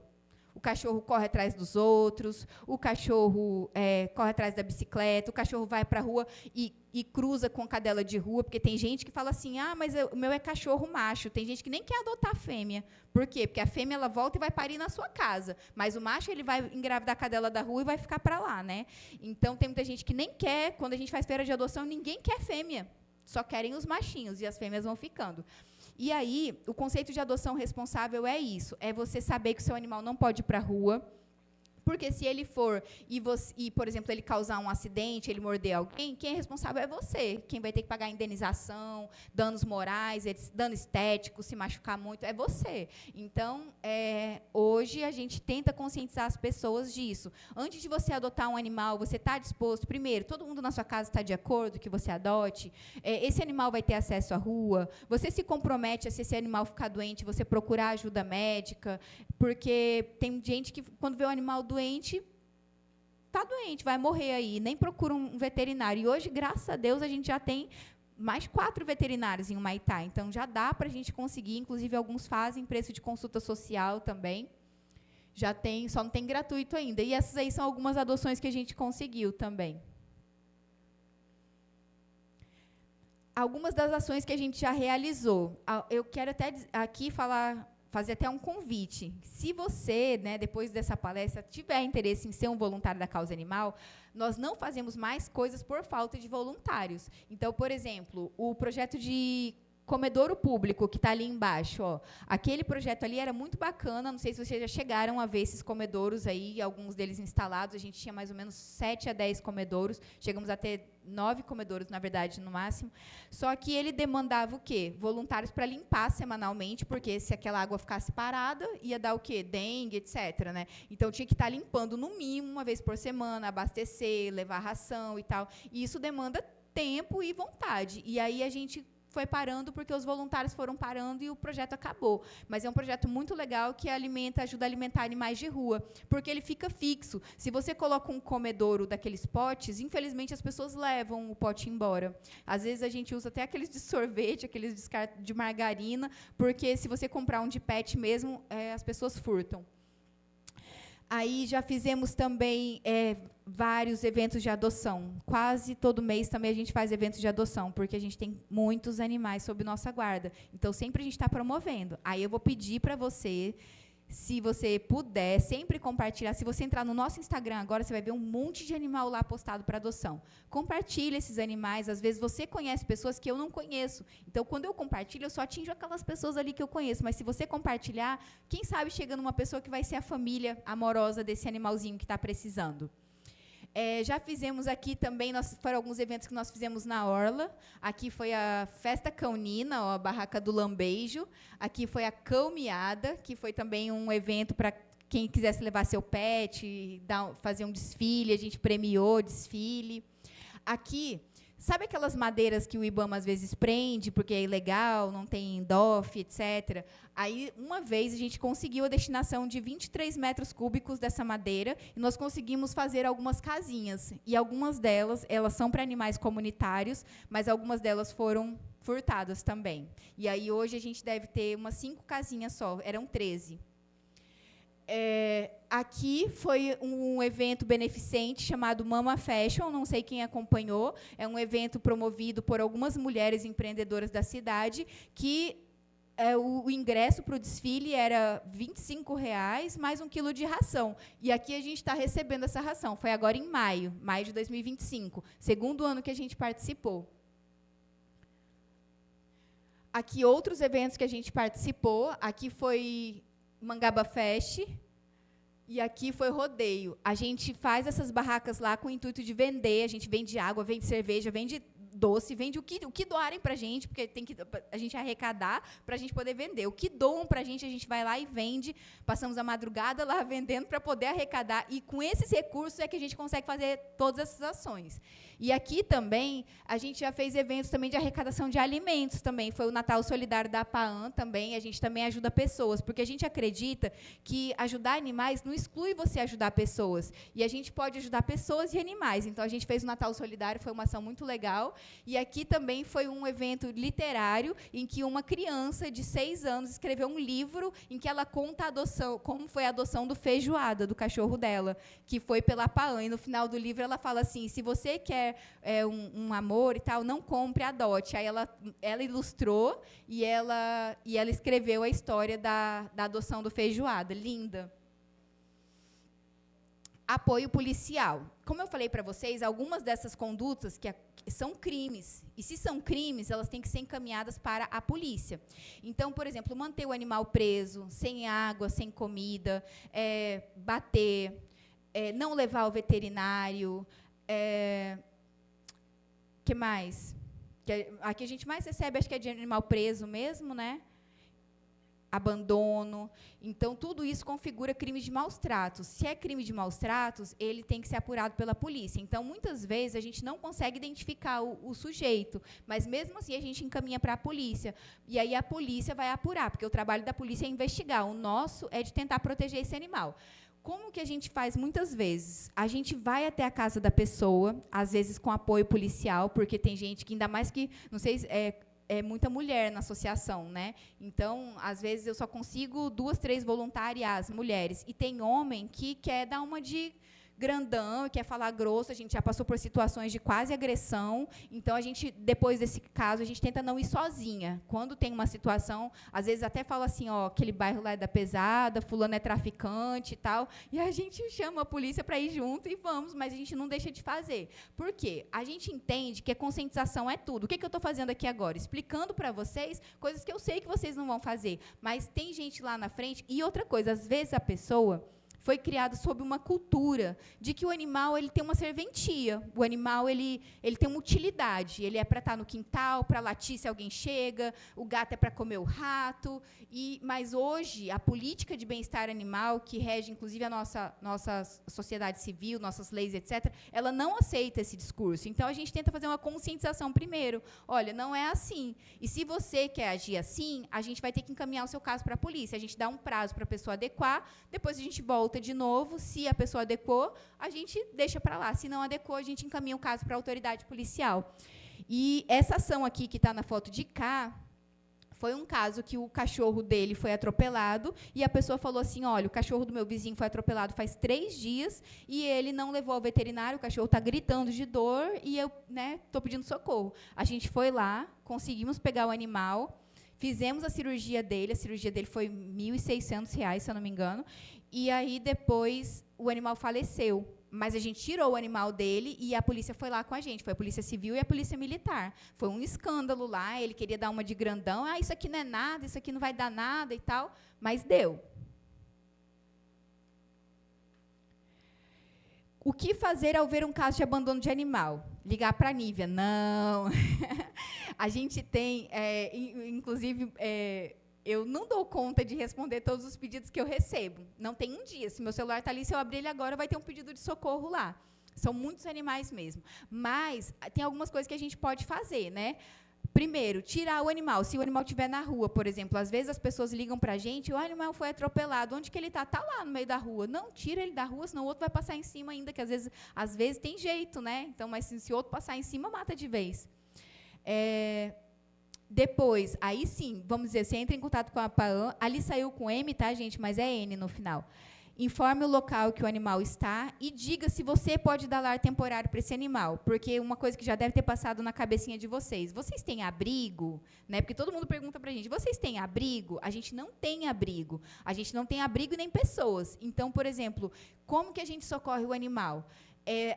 o cachorro corre atrás dos outros, o cachorro corre atrás da bicicleta, o cachorro vai para a rua e cruza com cadela de rua, porque tem gente que fala assim, mas o meu é cachorro macho. Tem gente que nem quer adotar a fêmea. Por quê? Porque a fêmea ela volta e vai parir na sua casa, mas o macho ele vai engravidar a cadela da rua e vai ficar para lá, né? Então, tem muita gente que nem quer, quando a gente faz feira de adoção, ninguém quer fêmea, só querem os machinhos, e as fêmeas vão ficando. E aí, o conceito de adoção responsável é isso, é você saber que o seu animal não pode ir para a rua, porque se ele for e, por exemplo, ele causar um acidente, ele morder alguém, quem é responsável é você. Quem vai ter que pagar indenização, danos morais, dano estético, se machucar muito, é você. Então, hoje a gente tenta conscientizar as pessoas disso. Antes de você adotar um animal, você está disposto, primeiro, todo mundo na sua casa está de acordo que você adote, esse animal vai ter acesso à rua, você se compromete a, se esse animal ficar doente, você procurar ajuda médica, porque tem gente que, quando vê o animal doente, está doente, vai morrer aí, nem procura um veterinário. E hoje, graças a Deus, a gente já tem mais 4 veterinários em Humaitá, então já dá para a gente conseguir, inclusive alguns fazem preço de consulta social também, já tem, só não tem gratuito ainda. E essas aí são algumas adoções que a gente conseguiu também. Algumas das ações que a gente já realizou. Eu quero até aqui fazer até um convite. Se você, depois dessa palestra, tiver interesse em ser um voluntário da causa animal, nós não fazemos mais coisas por falta de voluntários. Então, por exemplo, o projeto de comedouro público, que está ali embaixo, aquele projeto ali era muito bacana, não sei se vocês já chegaram a ver esses comedouros aí, alguns deles instalados, a gente tinha mais ou menos 7 a 10 comedouros, chegamos a ter 9 comedouros, na verdade, no máximo, só que ele demandava o quê? Voluntários para limpar semanalmente, porque se aquela água ficasse parada, ia dar o quê? Dengue, etc., né? Então, tinha que estar limpando, no mínimo, uma vez por semana, abastecer, levar ração e tal, e isso demanda tempo e vontade, e aí a gente foi parando porque os voluntários foram parando e o projeto acabou. Mas é um projeto muito legal que ajuda a alimentar animais de rua, porque ele fica fixo. Se você coloca um comedouro daqueles potes, infelizmente as pessoas levam o pote embora. Às vezes a gente usa até aqueles de sorvete, aqueles de margarina, porque se você comprar um de pet mesmo, as pessoas furtam. Aí já fizemos também vários eventos de adoção. Quase todo mês também a gente faz eventos de adoção, porque a gente tem muitos animais sob nossa guarda. Então, sempre a gente está promovendo. Aí eu vou pedir para você, se você puder, sempre compartilhar. Se você entrar no nosso Instagram agora, você vai ver um monte de animal lá postado para adoção. Compartilhe esses animais. Às vezes, você conhece pessoas que eu não conheço. Então, quando eu compartilho, eu só atinjo aquelas pessoas ali que eu conheço. Mas, se você compartilhar, quem sabe chega numa pessoa que vai ser a família amorosa desse animalzinho que está precisando. Já fizemos aqui também, foram alguns eventos que nós fizemos na Orla. Aqui foi a Festa Caunina, a Barraca do Lambejo. Aqui foi a Cão-Miada, que foi também um evento para quem quisesse levar seu pet, fazer um desfile, a gente premiou o desfile. Aqui, sabe aquelas madeiras que o IBAMA às vezes prende, porque é ilegal, não tem DOF, etc.? Aí, uma vez, a gente conseguiu a destinação de 23 metros cúbicos dessa madeira e nós conseguimos fazer algumas casinhas. E algumas delas, elas são para animais comunitários, mas algumas delas foram furtadas também. E aí, hoje, a gente deve ter umas 5 casinhas só, eram 13. Aqui foi um evento beneficente chamado Mama Fashion, não sei quem acompanhou, é um evento promovido por algumas mulheres empreendedoras da cidade, que o ingresso para o desfile era R$ 25,00, mais 1 quilo de ração. E aqui a gente está recebendo essa ração, foi agora em maio de 2025, segundo ano que a gente participou. Aqui outros eventos que a gente participou, aqui foi Mangaba Fest, e aqui foi rodeio. A gente faz essas barracas lá com o intuito de vender, a gente vende água, vende cerveja, vende doce, vende o que doarem para a gente, porque tem que a gente arrecadar para a gente poder vender. O que doam para a gente vai lá e vende, passamos a madrugada lá vendendo para poder arrecadar, e com esses recursos é que a gente consegue fazer todas essas ações. E aqui também, a gente já fez eventos também de arrecadação de alimentos também, foi o Natal Solidário da APAAN também, a gente também ajuda pessoas, porque a gente acredita que ajudar animais não exclui você ajudar pessoas, e a gente pode ajudar pessoas e animais. Então, a gente fez o Natal Solidário, foi uma ação muito legal, E aqui também foi um evento literário em que uma criança de 6 anos escreveu um livro em que ela conta a adoção, como foi a adoção do Feijoada, do cachorro dela, que foi pela Paã. E no final do livro ela fala assim, se você quer um amor e tal, não compre, adote. Aí ela ilustrou e ela escreveu a história da adoção do Feijoada. Linda. Apoio policial. Como eu falei para vocês, algumas dessas condutas que são crimes. E se são crimes, elas têm que ser encaminhadas para a polícia. Então, por exemplo, manter o animal preso, sem água, sem comida, bater, não levar ao veterinário. Que mais? A que a gente mais recebe, acho que é de animal preso mesmo, né? Abandono. Então, tudo isso configura crime de maus tratos. Se é crime de maus tratos, ele tem que ser apurado pela polícia. Então, muitas vezes, a gente não consegue identificar o sujeito, mas, mesmo assim, a gente encaminha para a polícia. E aí, a polícia vai apurar, porque o trabalho da polícia é investigar. O nosso é de tentar proteger esse animal. Como que a gente faz muitas vezes? A gente vai até a casa da pessoa, às vezes com apoio policial, porque tem gente que, ainda mais que, não sei se é muita mulher na associação, né? Então, às vezes, eu só consigo 2, 3 voluntárias mulheres. E tem homem que quer dar uma de grandão, quer falar grosso, a gente já passou por situações de quase agressão, então, depois desse caso, a gente tenta não ir sozinha. Quando tem uma situação, às vezes até fala assim, aquele bairro lá é da pesada, fulano é traficante e tal, e a gente chama a polícia para ir junto e vamos, mas a gente não deixa de fazer. Por quê? A gente entende que a conscientização é tudo. O que eu estou fazendo aqui agora? Explicando para vocês coisas que eu sei que vocês não vão fazer, mas tem gente lá na frente. E outra coisa, às vezes a pessoa foi criado sob uma cultura de que o animal ele tem uma serventia. O animal ele tem uma utilidade. Ele é para estar no quintal, para latir se alguém chega, o gato é para comer o rato. Mas hoje, a política de bem-estar animal, que rege, inclusive, a nossa sociedade civil, nossas leis, etc., ela não aceita esse discurso. Então, a gente tenta fazer uma conscientização primeiro. Olha, não é assim. E se você quer agir assim, a gente vai ter que encaminhar o seu caso para a polícia. A gente dá um prazo para a pessoa adequar, depois a gente volta de novo, se a pessoa adequou, a gente deixa para lá. Se não adequou, a gente encaminha o caso para a autoridade policial. E essa ação aqui, que está na foto de cá, foi um caso que o cachorro dele foi atropelado, e a pessoa falou assim, olha, o cachorro do meu vizinho foi atropelado faz 3 dias, e ele não levou ao veterinário, o cachorro está gritando de dor, e eu estou pedindo socorro. A gente foi lá, conseguimos pegar o animal, fizemos a cirurgia dele foi R$ 1.600, se eu não me engano, e aí, depois, o animal faleceu. Mas a gente tirou o animal dele e a polícia foi lá com a gente. Foi a Polícia Civil e a Polícia Militar. Foi um escândalo lá, ele queria dar uma de grandão. Isso aqui não é nada, isso aqui não vai dar nada e tal. Mas deu. O que fazer ao ver um caso de abandono de animal? Ligar para a Nívia? Não. A gente tem, inclusive... eu não dou conta de responder todos os pedidos que eu recebo. Não tem um dia. Se meu celular está ali, se eu abrir ele agora, vai ter um pedido de socorro lá. São muitos animais mesmo. Mas tem algumas coisas que a gente pode fazer, né? Primeiro, tirar o animal. Se o animal estiver na rua, por exemplo, às vezes as pessoas ligam para a gente, o animal foi atropelado, onde que ele está? Está lá no meio da rua. Não, tira ele da rua, senão o outro vai passar em cima ainda, que às vezes tem jeito, né? Então, mas se o outro passar em cima, mata de vez. Depois, aí sim, vamos dizer, você entra em contato com a Paã, ali saiu com M, tá, gente? Mas é N no final. Informe o local que o animal está e diga se você pode dar lar temporário para esse animal, porque uma coisa que já deve ter passado na cabecinha de vocês têm abrigo? Né? Porque todo mundo pergunta para a gente, vocês têm abrigo? A gente não tem abrigo. A gente não tem abrigo nem pessoas. Então, por exemplo, como que a gente socorre o animal?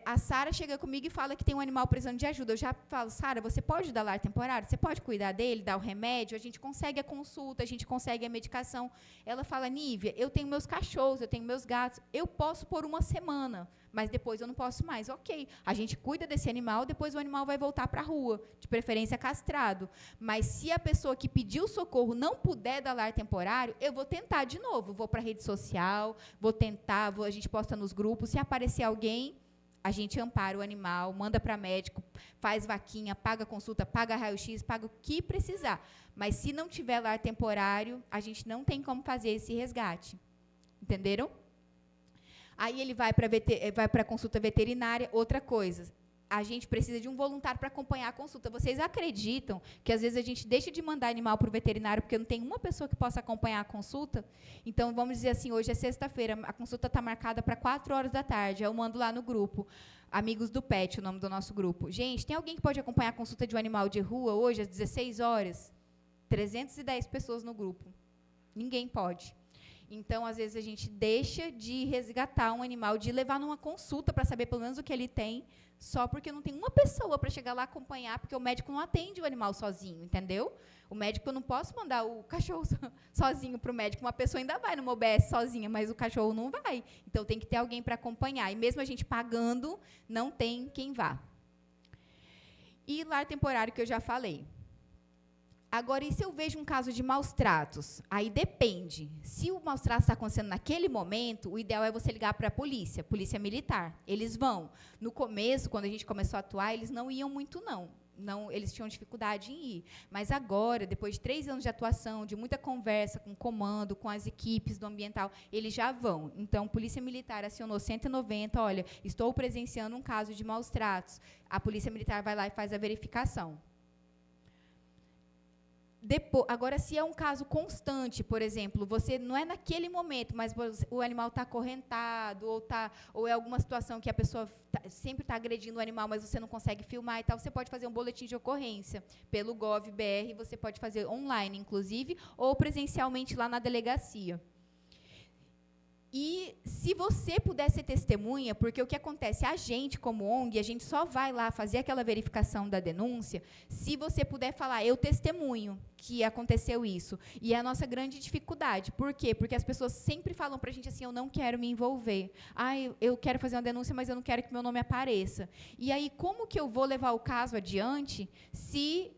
A Sara chega comigo e fala que tem um animal precisando de ajuda. Eu já falo, Sara, você pode dar lar temporário? Você pode cuidar dele, dar o remédio? A gente consegue a consulta, a gente consegue a medicação. Ela fala, Nívia, eu tenho meus cachorros, eu tenho meus gatos, eu posso por 1 semana, mas depois eu não posso mais. Ok, a gente cuida desse animal, depois o animal vai voltar para a rua, de preferência castrado. Mas se a pessoa que pediu socorro não puder dar lar temporário, eu vou tentar de novo. Vou para a rede social, vou tentar, a gente posta nos grupos, se aparecer alguém, a gente ampara o animal, manda para médico, faz vaquinha, paga consulta, paga raio-x, paga o que precisar. Mas, se não tiver lar temporário, a gente não tem como fazer esse resgate. Entenderam? Aí ele vai para a consulta veterinária. Outra coisa, a gente precisa de um voluntário para acompanhar a consulta. Vocês acreditam que, às vezes, a gente deixa de mandar animal para o veterinário porque não tem uma pessoa que possa acompanhar a consulta? Então, vamos dizer assim, hoje é sexta-feira, a consulta está marcada para 4h, eu mando lá no grupo, Amigos do Pet, o nome do nosso grupo. Gente, tem alguém que pode acompanhar a consulta de um animal de rua hoje, às 16 horas? 310 pessoas no grupo. Ninguém pode. Então, às vezes, a gente deixa de resgatar um animal, de levar numa consulta para saber pelo menos o que ele tem, só porque não tem uma pessoa para chegar lá acompanhar, porque o médico não atende o animal sozinho, entendeu? O médico, eu não posso mandar o cachorro sozinho para o médico. Uma pessoa ainda vai numa OBS sozinha, mas o cachorro não vai. Então, tem que ter alguém para acompanhar. E mesmo a gente pagando, não tem quem vá. E lar temporário, que eu já falei. Agora, e se eu vejo um caso de maus tratos? Aí depende. Se o maus trato está acontecendo naquele momento, o ideal é você ligar para a polícia militar. Eles vão. No começo, quando a gente começou a atuar, eles não iam muito, não. Eles tinham dificuldade em ir. Mas agora, depois de 3 anos de atuação, de muita conversa com o comando, com as equipes do ambiental, eles já vão. Então, Polícia Militar acionou 190, olha, estou presenciando um caso de maus tratos. A Polícia Militar vai lá e faz a verificação. Agora, se é um caso constante, por exemplo, você não é naquele momento, mas o animal está acorrentado, ou é alguma situação que a pessoa sempre está agredindo o animal, mas você não consegue filmar e tal, você pode fazer um boletim de ocorrência pelo Gov.br, você pode fazer online, inclusive, ou presencialmente lá na delegacia. E se você puder ser testemunha, porque o que acontece, a gente, como ONG, a gente só vai lá fazer aquela verificação da denúncia, se você puder falar, eu testemunho que aconteceu isso. E é a nossa grande dificuldade. Por quê? Porque as pessoas sempre falam para a gente assim, eu não quero me envolver. Eu quero fazer uma denúncia, mas eu não quero que meu nome apareça. E aí, como que eu vou levar o caso adiante se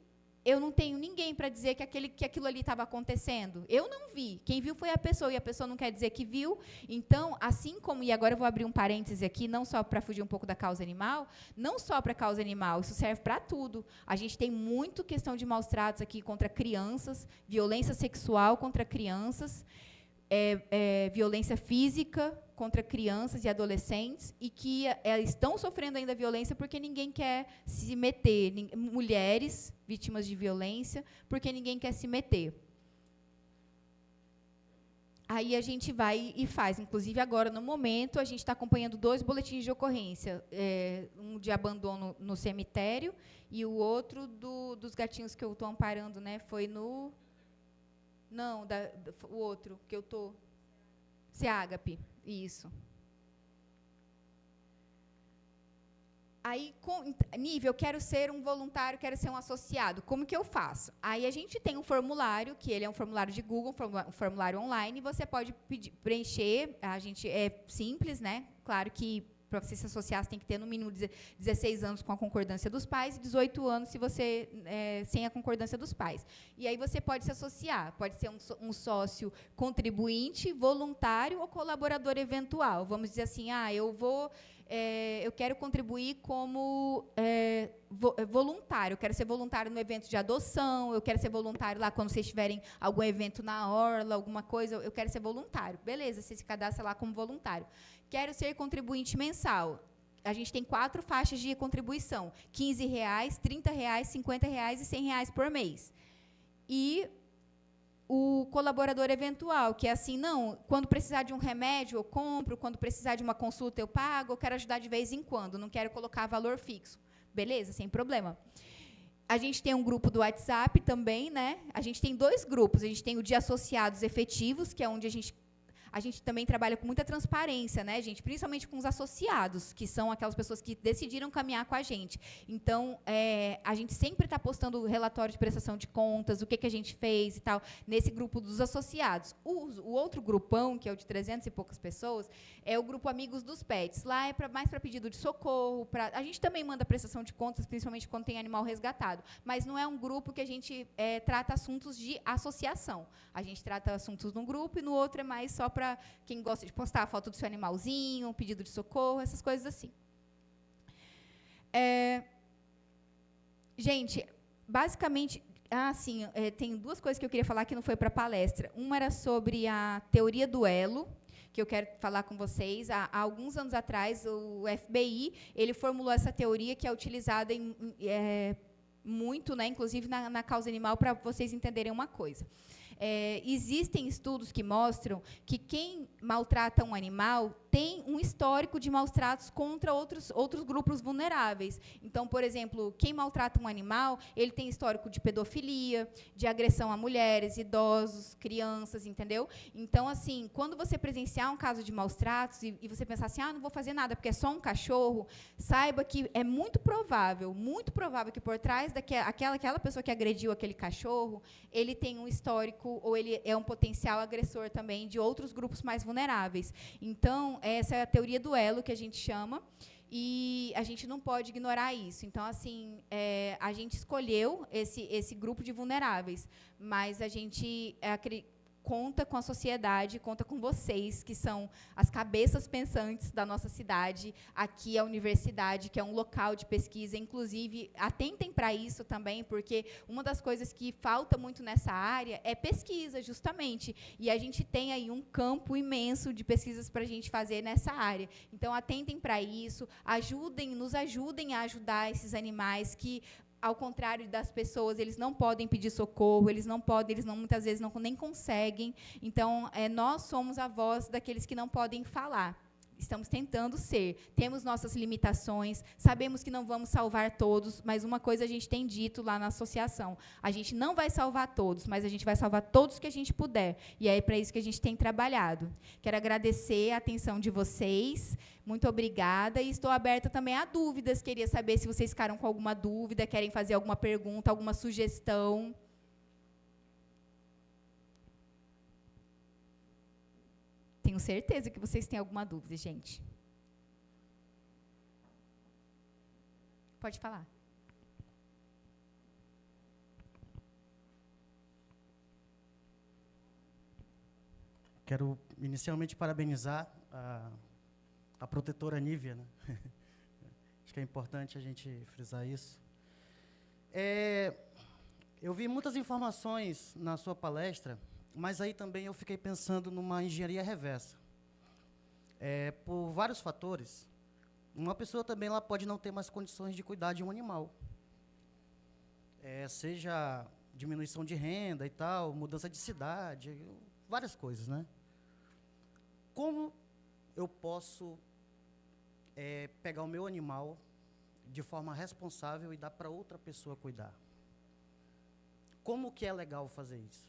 eu não tenho ninguém para dizer que aquilo ali estava acontecendo? Eu não vi. Quem viu foi a pessoa, e a pessoa não quer dizer que viu. Então, assim como, e agora eu vou abrir um parêntese aqui, não só para fugir um pouco da causa animal, não só para a causa animal, isso serve para tudo. A gente tem muito questão de maus tratos aqui contra crianças, violência sexual contra crianças, violência física contra crianças e adolescentes, e que estão sofrendo ainda violência porque ninguém quer se meter. Mulheres vítimas de violência, porque ninguém quer se meter. Aí a gente vai e faz. Inclusive, agora, no momento, a gente está acompanhando 2 boletins de ocorrência. Um de abandono no cemitério e o outro dos gatinhos que eu estou amparando, né, foi no... Não, o outro que eu estou... SEAGAP, isso. Aí, nível, eu quero ser um voluntário, quero ser um associado. Como que eu faço? Aí a gente tem um formulário, que ele é um formulário de Google, um formulário online, você pode preencher, é simples, né? Claro que para você se associar, você tem que ter no mínimo 16 anos com a concordância dos pais e 18 anos se você sem a concordância dos pais. E aí você pode se associar, pode ser um sócio contribuinte, voluntário ou colaborador eventual. Vamos dizer assim, eu quero contribuir como voluntário, eu quero ser voluntário no evento de adoção, eu quero ser voluntário lá quando vocês tiverem algum evento na orla, alguma coisa, eu quero ser voluntário. Beleza, você se cadastra lá como voluntário. Quero ser contribuinte mensal. A gente tem 4 faixas de contribuição, R$15, R$30, R$50 e R$100 por mês. E o colaborador eventual, que é assim, não, quando precisar de um remédio, eu compro, quando precisar de uma consulta, eu pago, eu quero ajudar de vez em quando, não quero colocar valor fixo. Beleza, sem problema. A gente tem um grupo do WhatsApp também, né? A gente tem 2 grupos. A gente tem o de associados efetivos, que é onde a gente também trabalha com muita transparência, né, gente? Principalmente com os associados, que são aquelas pessoas que decidiram caminhar com a gente. Então, a gente sempre está postando relatório de prestação de contas, o que a gente fez e tal, nesse grupo dos associados. O outro grupão, que é o de 300 e poucas pessoas, é o grupo Amigos dos Pets. Lá é mais para pedido de socorro. A gente também manda prestação de contas, principalmente quando tem animal resgatado. Mas não é um grupo que a gente trata assuntos de associação. A gente trata assuntos num grupo e no outro é mais só para quem gosta de postar a foto do seu animalzinho, pedido de socorro, essas coisas assim. Gente, basicamente, tem 2 coisas que eu queria falar que não foi para a palestra. Uma era sobre a teoria do elo, que eu quero falar com vocês. Há alguns anos atrás, o FBI ele formulou essa teoria que é utilizada muito, né, inclusive na causa animal, para vocês entenderem uma coisa. Existem estudos que mostram que quem maltrata um animal tem um histórico de maus tratos contra outros grupos vulneráveis. Então, por exemplo, quem maltrata um animal, ele tem histórico de pedofilia, de agressão a mulheres, idosos, crianças, entendeu? Então, assim, quando você presenciar um caso de maus tratos e você pensar assim, não vou fazer nada porque é só um cachorro, saiba que é muito provável que por trás daquela pessoa que agrediu aquele cachorro, ele tem um histórico ou ele é um potencial agressor também de outros grupos mais vulneráveis. Então, essa é a teoria do elo, que a gente chama, e a gente não pode ignorar isso. Então, assim, a gente escolheu esse grupo de vulneráveis, mas a gente conta com a sociedade, conta com vocês, que são as cabeças pensantes da nossa cidade. Aqui é a universidade, que é um local de pesquisa. Inclusive, atentem para isso também, porque uma das coisas que falta muito nessa área é pesquisa, justamente. E a gente tem aí um campo imenso de pesquisas para a gente fazer nessa área. Então, atentem para isso, nos ajudem a ajudar esses animais que, ao contrário das pessoas, eles não podem pedir socorro, muitas vezes nem conseguem. Então, nós somos a voz daqueles que não podem falar. Estamos tentando ser. Temos nossas limitações, sabemos que não vamos salvar todos, mas uma coisa a gente tem dito lá na associação: a gente não vai salvar todos, mas a gente vai salvar todos que a gente puder. E é para isso que a gente tem trabalhado. Quero agradecer a atenção de vocês. Muito obrigada. E estou aberta também a dúvidas. Queria saber se vocês ficaram com alguma dúvida, querem fazer alguma pergunta, alguma sugestão. Tenho certeza que vocês têm alguma dúvida, gente. Pode falar. Quero inicialmente parabenizar a protetora Nívia, né? Acho que é importante a gente frisar isso. Eu vi muitas informações na sua palestra, mas aí também eu fiquei pensando numa engenharia reversa. Por vários fatores, uma pessoa também ela pode não ter mais condições de cuidar de um animal. Seja diminuição de renda e tal, mudança de cidade, várias coisas, né? Como eu posso pegar o meu animal de forma responsável e dar para outra pessoa cuidar? Como que é legal fazer isso?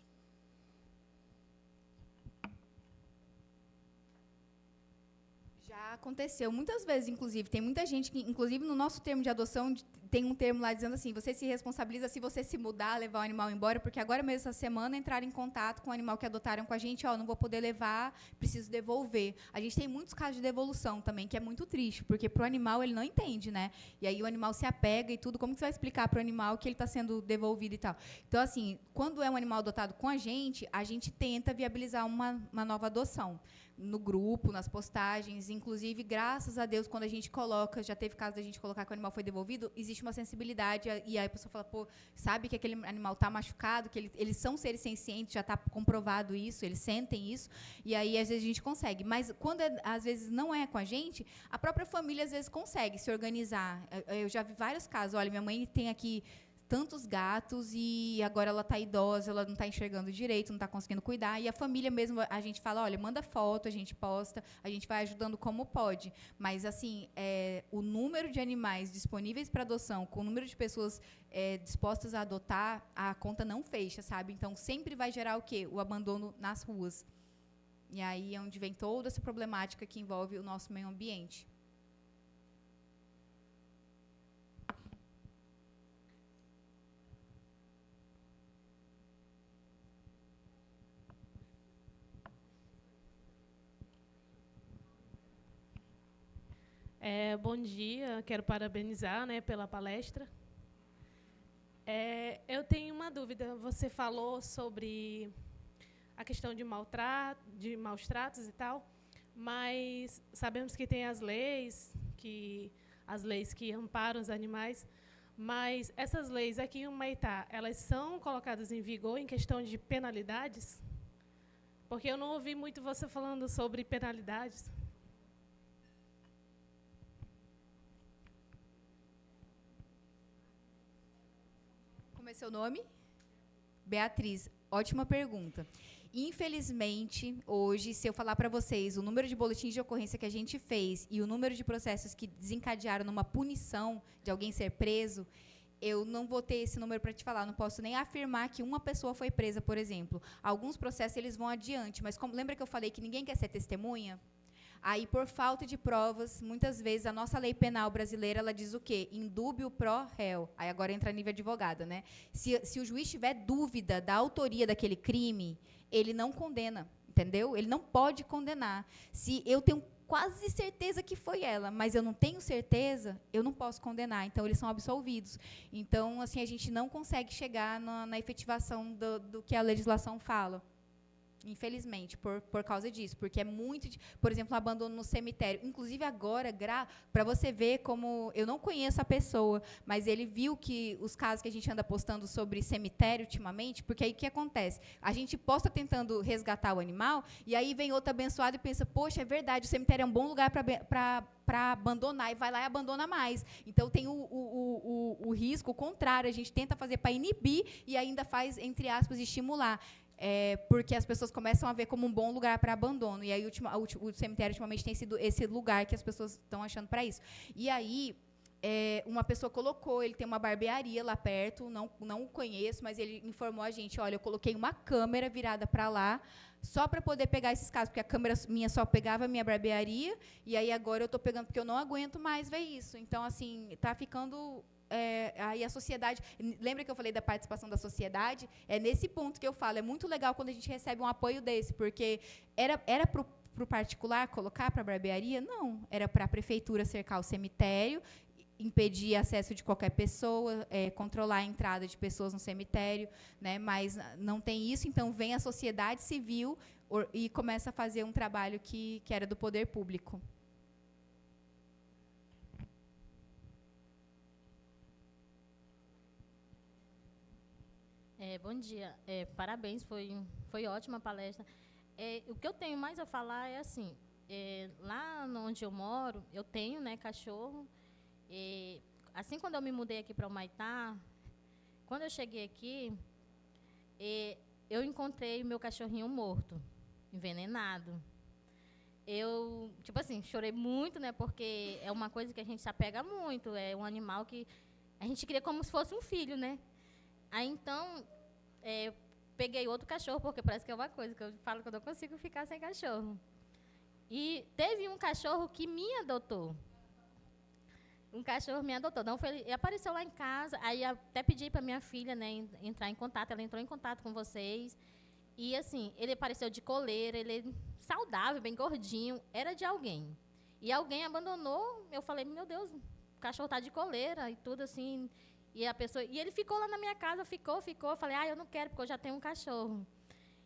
Já aconteceu muitas vezes, inclusive. Tem muita gente que, inclusive, no nosso termo de adoção, tem um termo lá dizendo assim: você se responsabiliza se você se mudar, levar o animal embora, porque agora mesmo, essa semana, entraram em contato com o animal que adotaram com a gente, não vou poder levar, preciso devolver. A gente tem muitos casos de devolução também, que é muito triste, porque para o animal ele não entende, né? E aí o animal se apega e tudo, como que você vai explicar para o animal que ele está sendo devolvido e tal? Então, assim, quando é um animal adotado com a gente tenta viabilizar uma nova adoção. No grupo, nas postagens, inclusive, graças a Deus, quando a gente coloca, já teve caso da gente colocar que o animal foi devolvido, existe uma sensibilidade, e aí a pessoa fala, sabe que aquele animal está machucado, que eles são seres sencientes, já está comprovado isso, eles sentem isso, e aí, às vezes, a gente consegue. Mas, quando, às vezes, não é com a gente, a própria família, às vezes, consegue se organizar. Eu já vi vários casos. Olha, minha mãe tem aqui tantos gatos e agora ela está idosa, ela não está enxergando direito, não está conseguindo cuidar, e a família mesmo, a gente fala, olha, manda foto, a gente posta, a gente vai ajudando como pode, mas, assim, o número de animais disponíveis para adoção, com o número de pessoas dispostas a adotar, a conta não fecha, sabe? Então, sempre vai gerar o quê? O abandono nas ruas. E aí é onde vem toda essa problemática que envolve o nosso meio ambiente. Bom dia, quero parabenizar, né, pela palestra. Eu tenho uma dúvida. Você falou sobre a questão de maus tratos e tal, mas sabemos que tem as leis que amparam os animais, mas essas leis aqui em Humaitá, elas são colocadas em vigor em questão de penalidades? Porque eu não ouvi muito você falando sobre penalidades. Como é seu nome? Beatriz, ótima pergunta. Infelizmente, hoje, se eu falar para vocês o número de boletins de ocorrência que a gente fez e o número de processos que desencadearam numa punição de alguém ser preso, eu não vou ter esse número para te falar. Não posso nem afirmar que uma pessoa foi presa, por exemplo. Alguns processos eles vão adiante, mas lembra que eu falei que ninguém quer ser testemunha? Aí, por falta de provas, muitas vezes a nossa lei penal brasileira ela diz o quê? Indúbio pro réu. Aí agora entra nível advogada, né? Se o juiz tiver dúvida da autoria daquele crime, ele não condena, entendeu? Ele não pode condenar. Se eu tenho quase certeza que foi ela, mas eu não tenho certeza, eu não posso condenar. Então, eles são absolvidos. Então, assim, a gente não consegue chegar na efetivação do que a legislação fala. Infelizmente, por causa disso. Porque é muito... Por exemplo, abandono no cemitério. Inclusive, agora, para você ver como... Eu não conheço a pessoa, mas ele viu que os casos que a gente anda postando sobre cemitério ultimamente, porque aí o que acontece? A gente posta tentando resgatar o animal, e aí vem outro abençoado e pensa, poxa, é verdade, o cemitério é um bom lugar para abandonar, e vai lá e abandona mais. Então, tem o risco contrário. A gente tenta fazer para inibir e ainda faz, entre aspas, estimular. Porque as pessoas começam a ver como um bom lugar para abandono. E aí o cemitério, ultimamente, tem sido esse lugar que as pessoas estão achando para isso. E aí, uma pessoa colocou, ele tem uma barbearia lá perto, não o conheço, mas ele informou a gente, olha, eu coloquei uma câmera virada para lá, só para poder pegar esses casos, porque a câmera minha só pegava a minha barbearia, e aí agora eu estou pegando, porque eu não aguento mais ver isso. Então, assim, está ficando... aí a sociedade... Lembra que eu falei da participação da sociedade? É nesse ponto que eu falo. É muito legal quando a gente recebe um apoio desse, porque era para o particular colocar para a barbearia? Não. Era para a prefeitura cercar o cemitério, impedir acesso de qualquer pessoa, controlar a entrada de pessoas no cemitério, né? Mas não tem isso, então vem a sociedade civil e começa a fazer um trabalho que era do poder público. Bom dia. Parabéns, foi ótima a palestra. O que eu tenho mais a falar é assim, lá onde eu moro, eu tenho, né, cachorro. Assim, quando eu me mudei aqui para o Humaitá, quando eu cheguei aqui, eu encontrei meu cachorrinho morto, envenenado. Eu, tipo assim, chorei muito, né, porque é uma coisa que a gente se apega muito, é um animal que a gente cria como se fosse um filho, né? Aí, então, peguei outro cachorro, porque parece que é uma coisa que eu falo que eu não consigo ficar sem cachorro. E teve um cachorro que me adotou. Um cachorro me adotou. Não, ele apareceu lá em casa, aí até pedi para minha filha, né, entrar em contato. Ela entrou em contato com vocês. E, assim, ele apareceu de coleira, ele é saudável, bem gordinho, era de alguém. E alguém abandonou, eu falei, meu Deus, o cachorro está de coleira e tudo assim... E ele ficou lá na minha casa, ficou. Eu falei, eu não quero, porque eu já tenho um cachorro.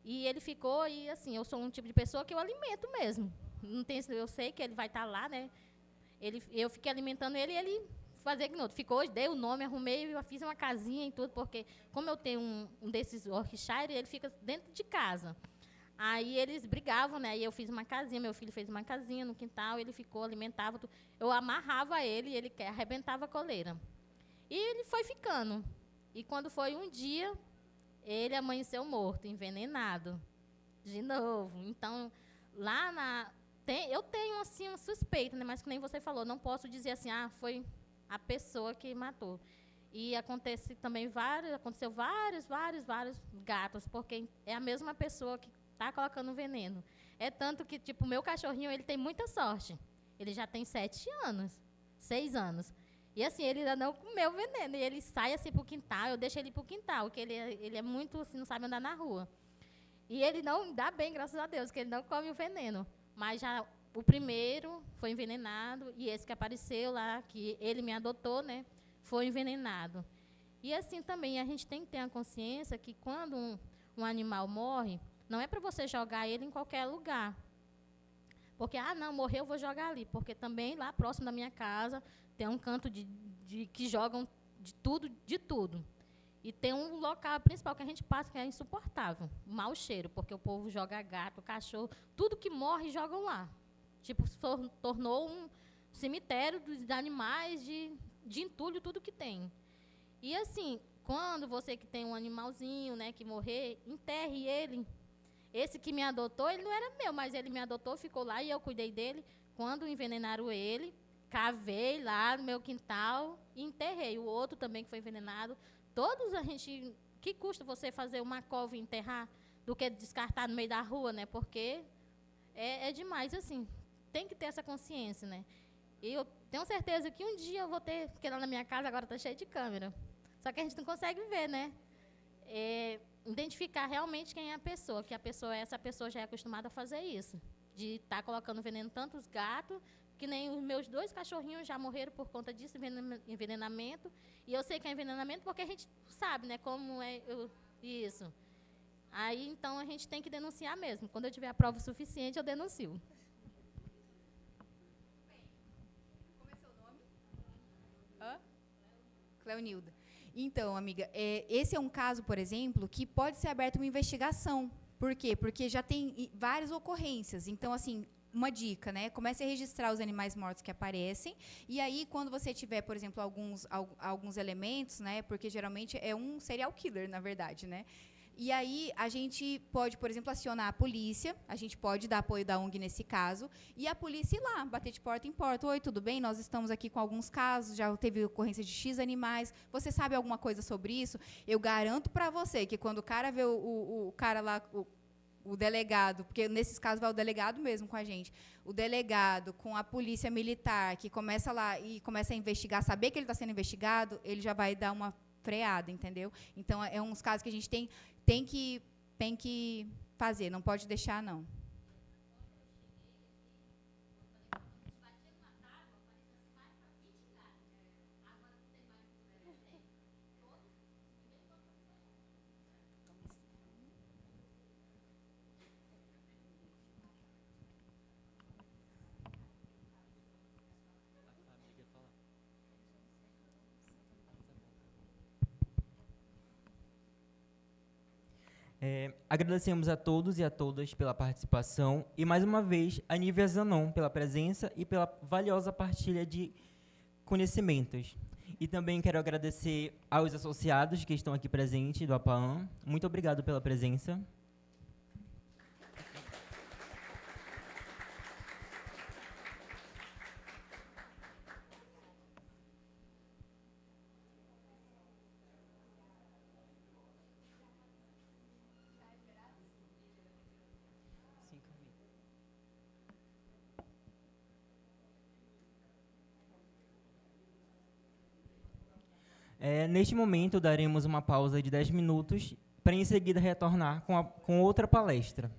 E ele ficou, e assim, eu sou um tipo de pessoa que eu alimento mesmo. Não tem, eu sei que ele vai estar lá, né? Eu fiquei alimentando ele e ele fazia que não. Ficou, dei o nome, arrumei, eu fiz uma casinha e tudo, porque como eu tenho um desses Yorkshire, ele fica dentro de casa. Aí eles brigavam, né? E eu fiz uma casinha, meu filho fez uma casinha no quintal, ele ficou, alimentava tudo. Eu amarrava ele e ele arrebentava a coleira. E ele foi ficando. E quando foi um dia, ele amanheceu morto, envenenado. De novo. Então, lá eu tenho, assim, uma suspeita, né? Mas que nem você falou, não posso dizer assim, foi a pessoa que matou. E aconteceu vários gatos, porque é a mesma pessoa que está colocando veneno. É tanto que, tipo, o meu cachorrinho, ele tem muita sorte. Ele já tem 6 anos. E assim, ele ainda não comeu veneno. E ele sai assim pro quintal, eu deixo ele pro quintal, porque ele é muito, assim, não sabe andar na rua. E ele não dá bem, graças a Deus, que ele não come o veneno. Mas já o primeiro foi envenenado, e esse que apareceu lá, que ele me adotou, né, foi envenenado. E assim também, a gente tem que ter a consciência que quando um animal morre, não é para você jogar ele em qualquer lugar. Porque, não, morreu, eu vou jogar ali. Porque também, lá próximo da minha casa, tem um canto que jogam de tudo. E tem um local principal que a gente passa que é insuportável, mau cheiro, porque o povo joga gato, cachorro, tudo que morre jogam lá. Tipo, tornou um cemitério dos animais, de entulho, tudo que tem. E assim, quando você que tem um animalzinho, né, que morrer, enterre ele. Esse que me adotou, ele não era meu, mas ele me adotou, ficou lá e eu cuidei dele. Quando envenenaram ele, cavei lá no meu quintal e enterrei. O outro também que foi envenenado. Todos a gente... Que custa você fazer uma cova e enterrar do que descartar no meio da rua, né? Porque é demais, assim. Tem que ter essa consciência, né? E eu tenho certeza que um dia eu vou ter... Porque lá na minha casa agora está cheio de câmera. Só que a gente não consegue ver, né? Identificar realmente quem é a pessoa, que essa pessoa já é acostumada a fazer isso, de estar colocando veneno tantos gatos, que nem os meus 2 cachorrinhos já morreram por conta disso, envenenamento, e eu sei que é envenenamento porque a gente sabe, né, como é isso. Aí, então, a gente tem que denunciar mesmo. Quando eu tiver a prova suficiente, eu denuncio. Como é seu nome? Cleonilda. Então, amiga, esse é um caso, por exemplo, que pode ser aberta uma investigação. Por quê? Porque já tem várias ocorrências. Então, assim, uma dica, né? Comece a registrar os animais mortos que aparecem. E aí, quando você tiver, por exemplo, alguns elementos, né? Porque geralmente é um serial killer, na verdade, né? E aí, a gente pode, por exemplo, acionar a polícia, a gente pode dar apoio da ONG nesse caso, e a polícia ir lá, bater de porta em porta. Oi, tudo bem? Nós estamos aqui com alguns casos, já teve ocorrência de X animais. Você sabe alguma coisa sobre isso? Eu garanto para você que quando o cara vê o cara lá, o delegado, porque nesses casos vai o delegado mesmo com a gente, o delegado com a polícia militar, que começa lá e começa a investigar, saber que ele está sendo investigado, ele já vai dar uma freada, entendeu? Então, é uns casos que a gente tem que fazer, não pode deixar, não. Agradecemos a todos e a todas pela participação e, mais uma vez, a Nívia Zanon pela presença e pela valiosa partilha de conhecimentos. E também quero agradecer aos associados que estão aqui presentes do APAAN. Muito obrigado pela presença. Neste momento, daremos uma pausa de 10 minutos para, em seguida, retornar com outra palestra.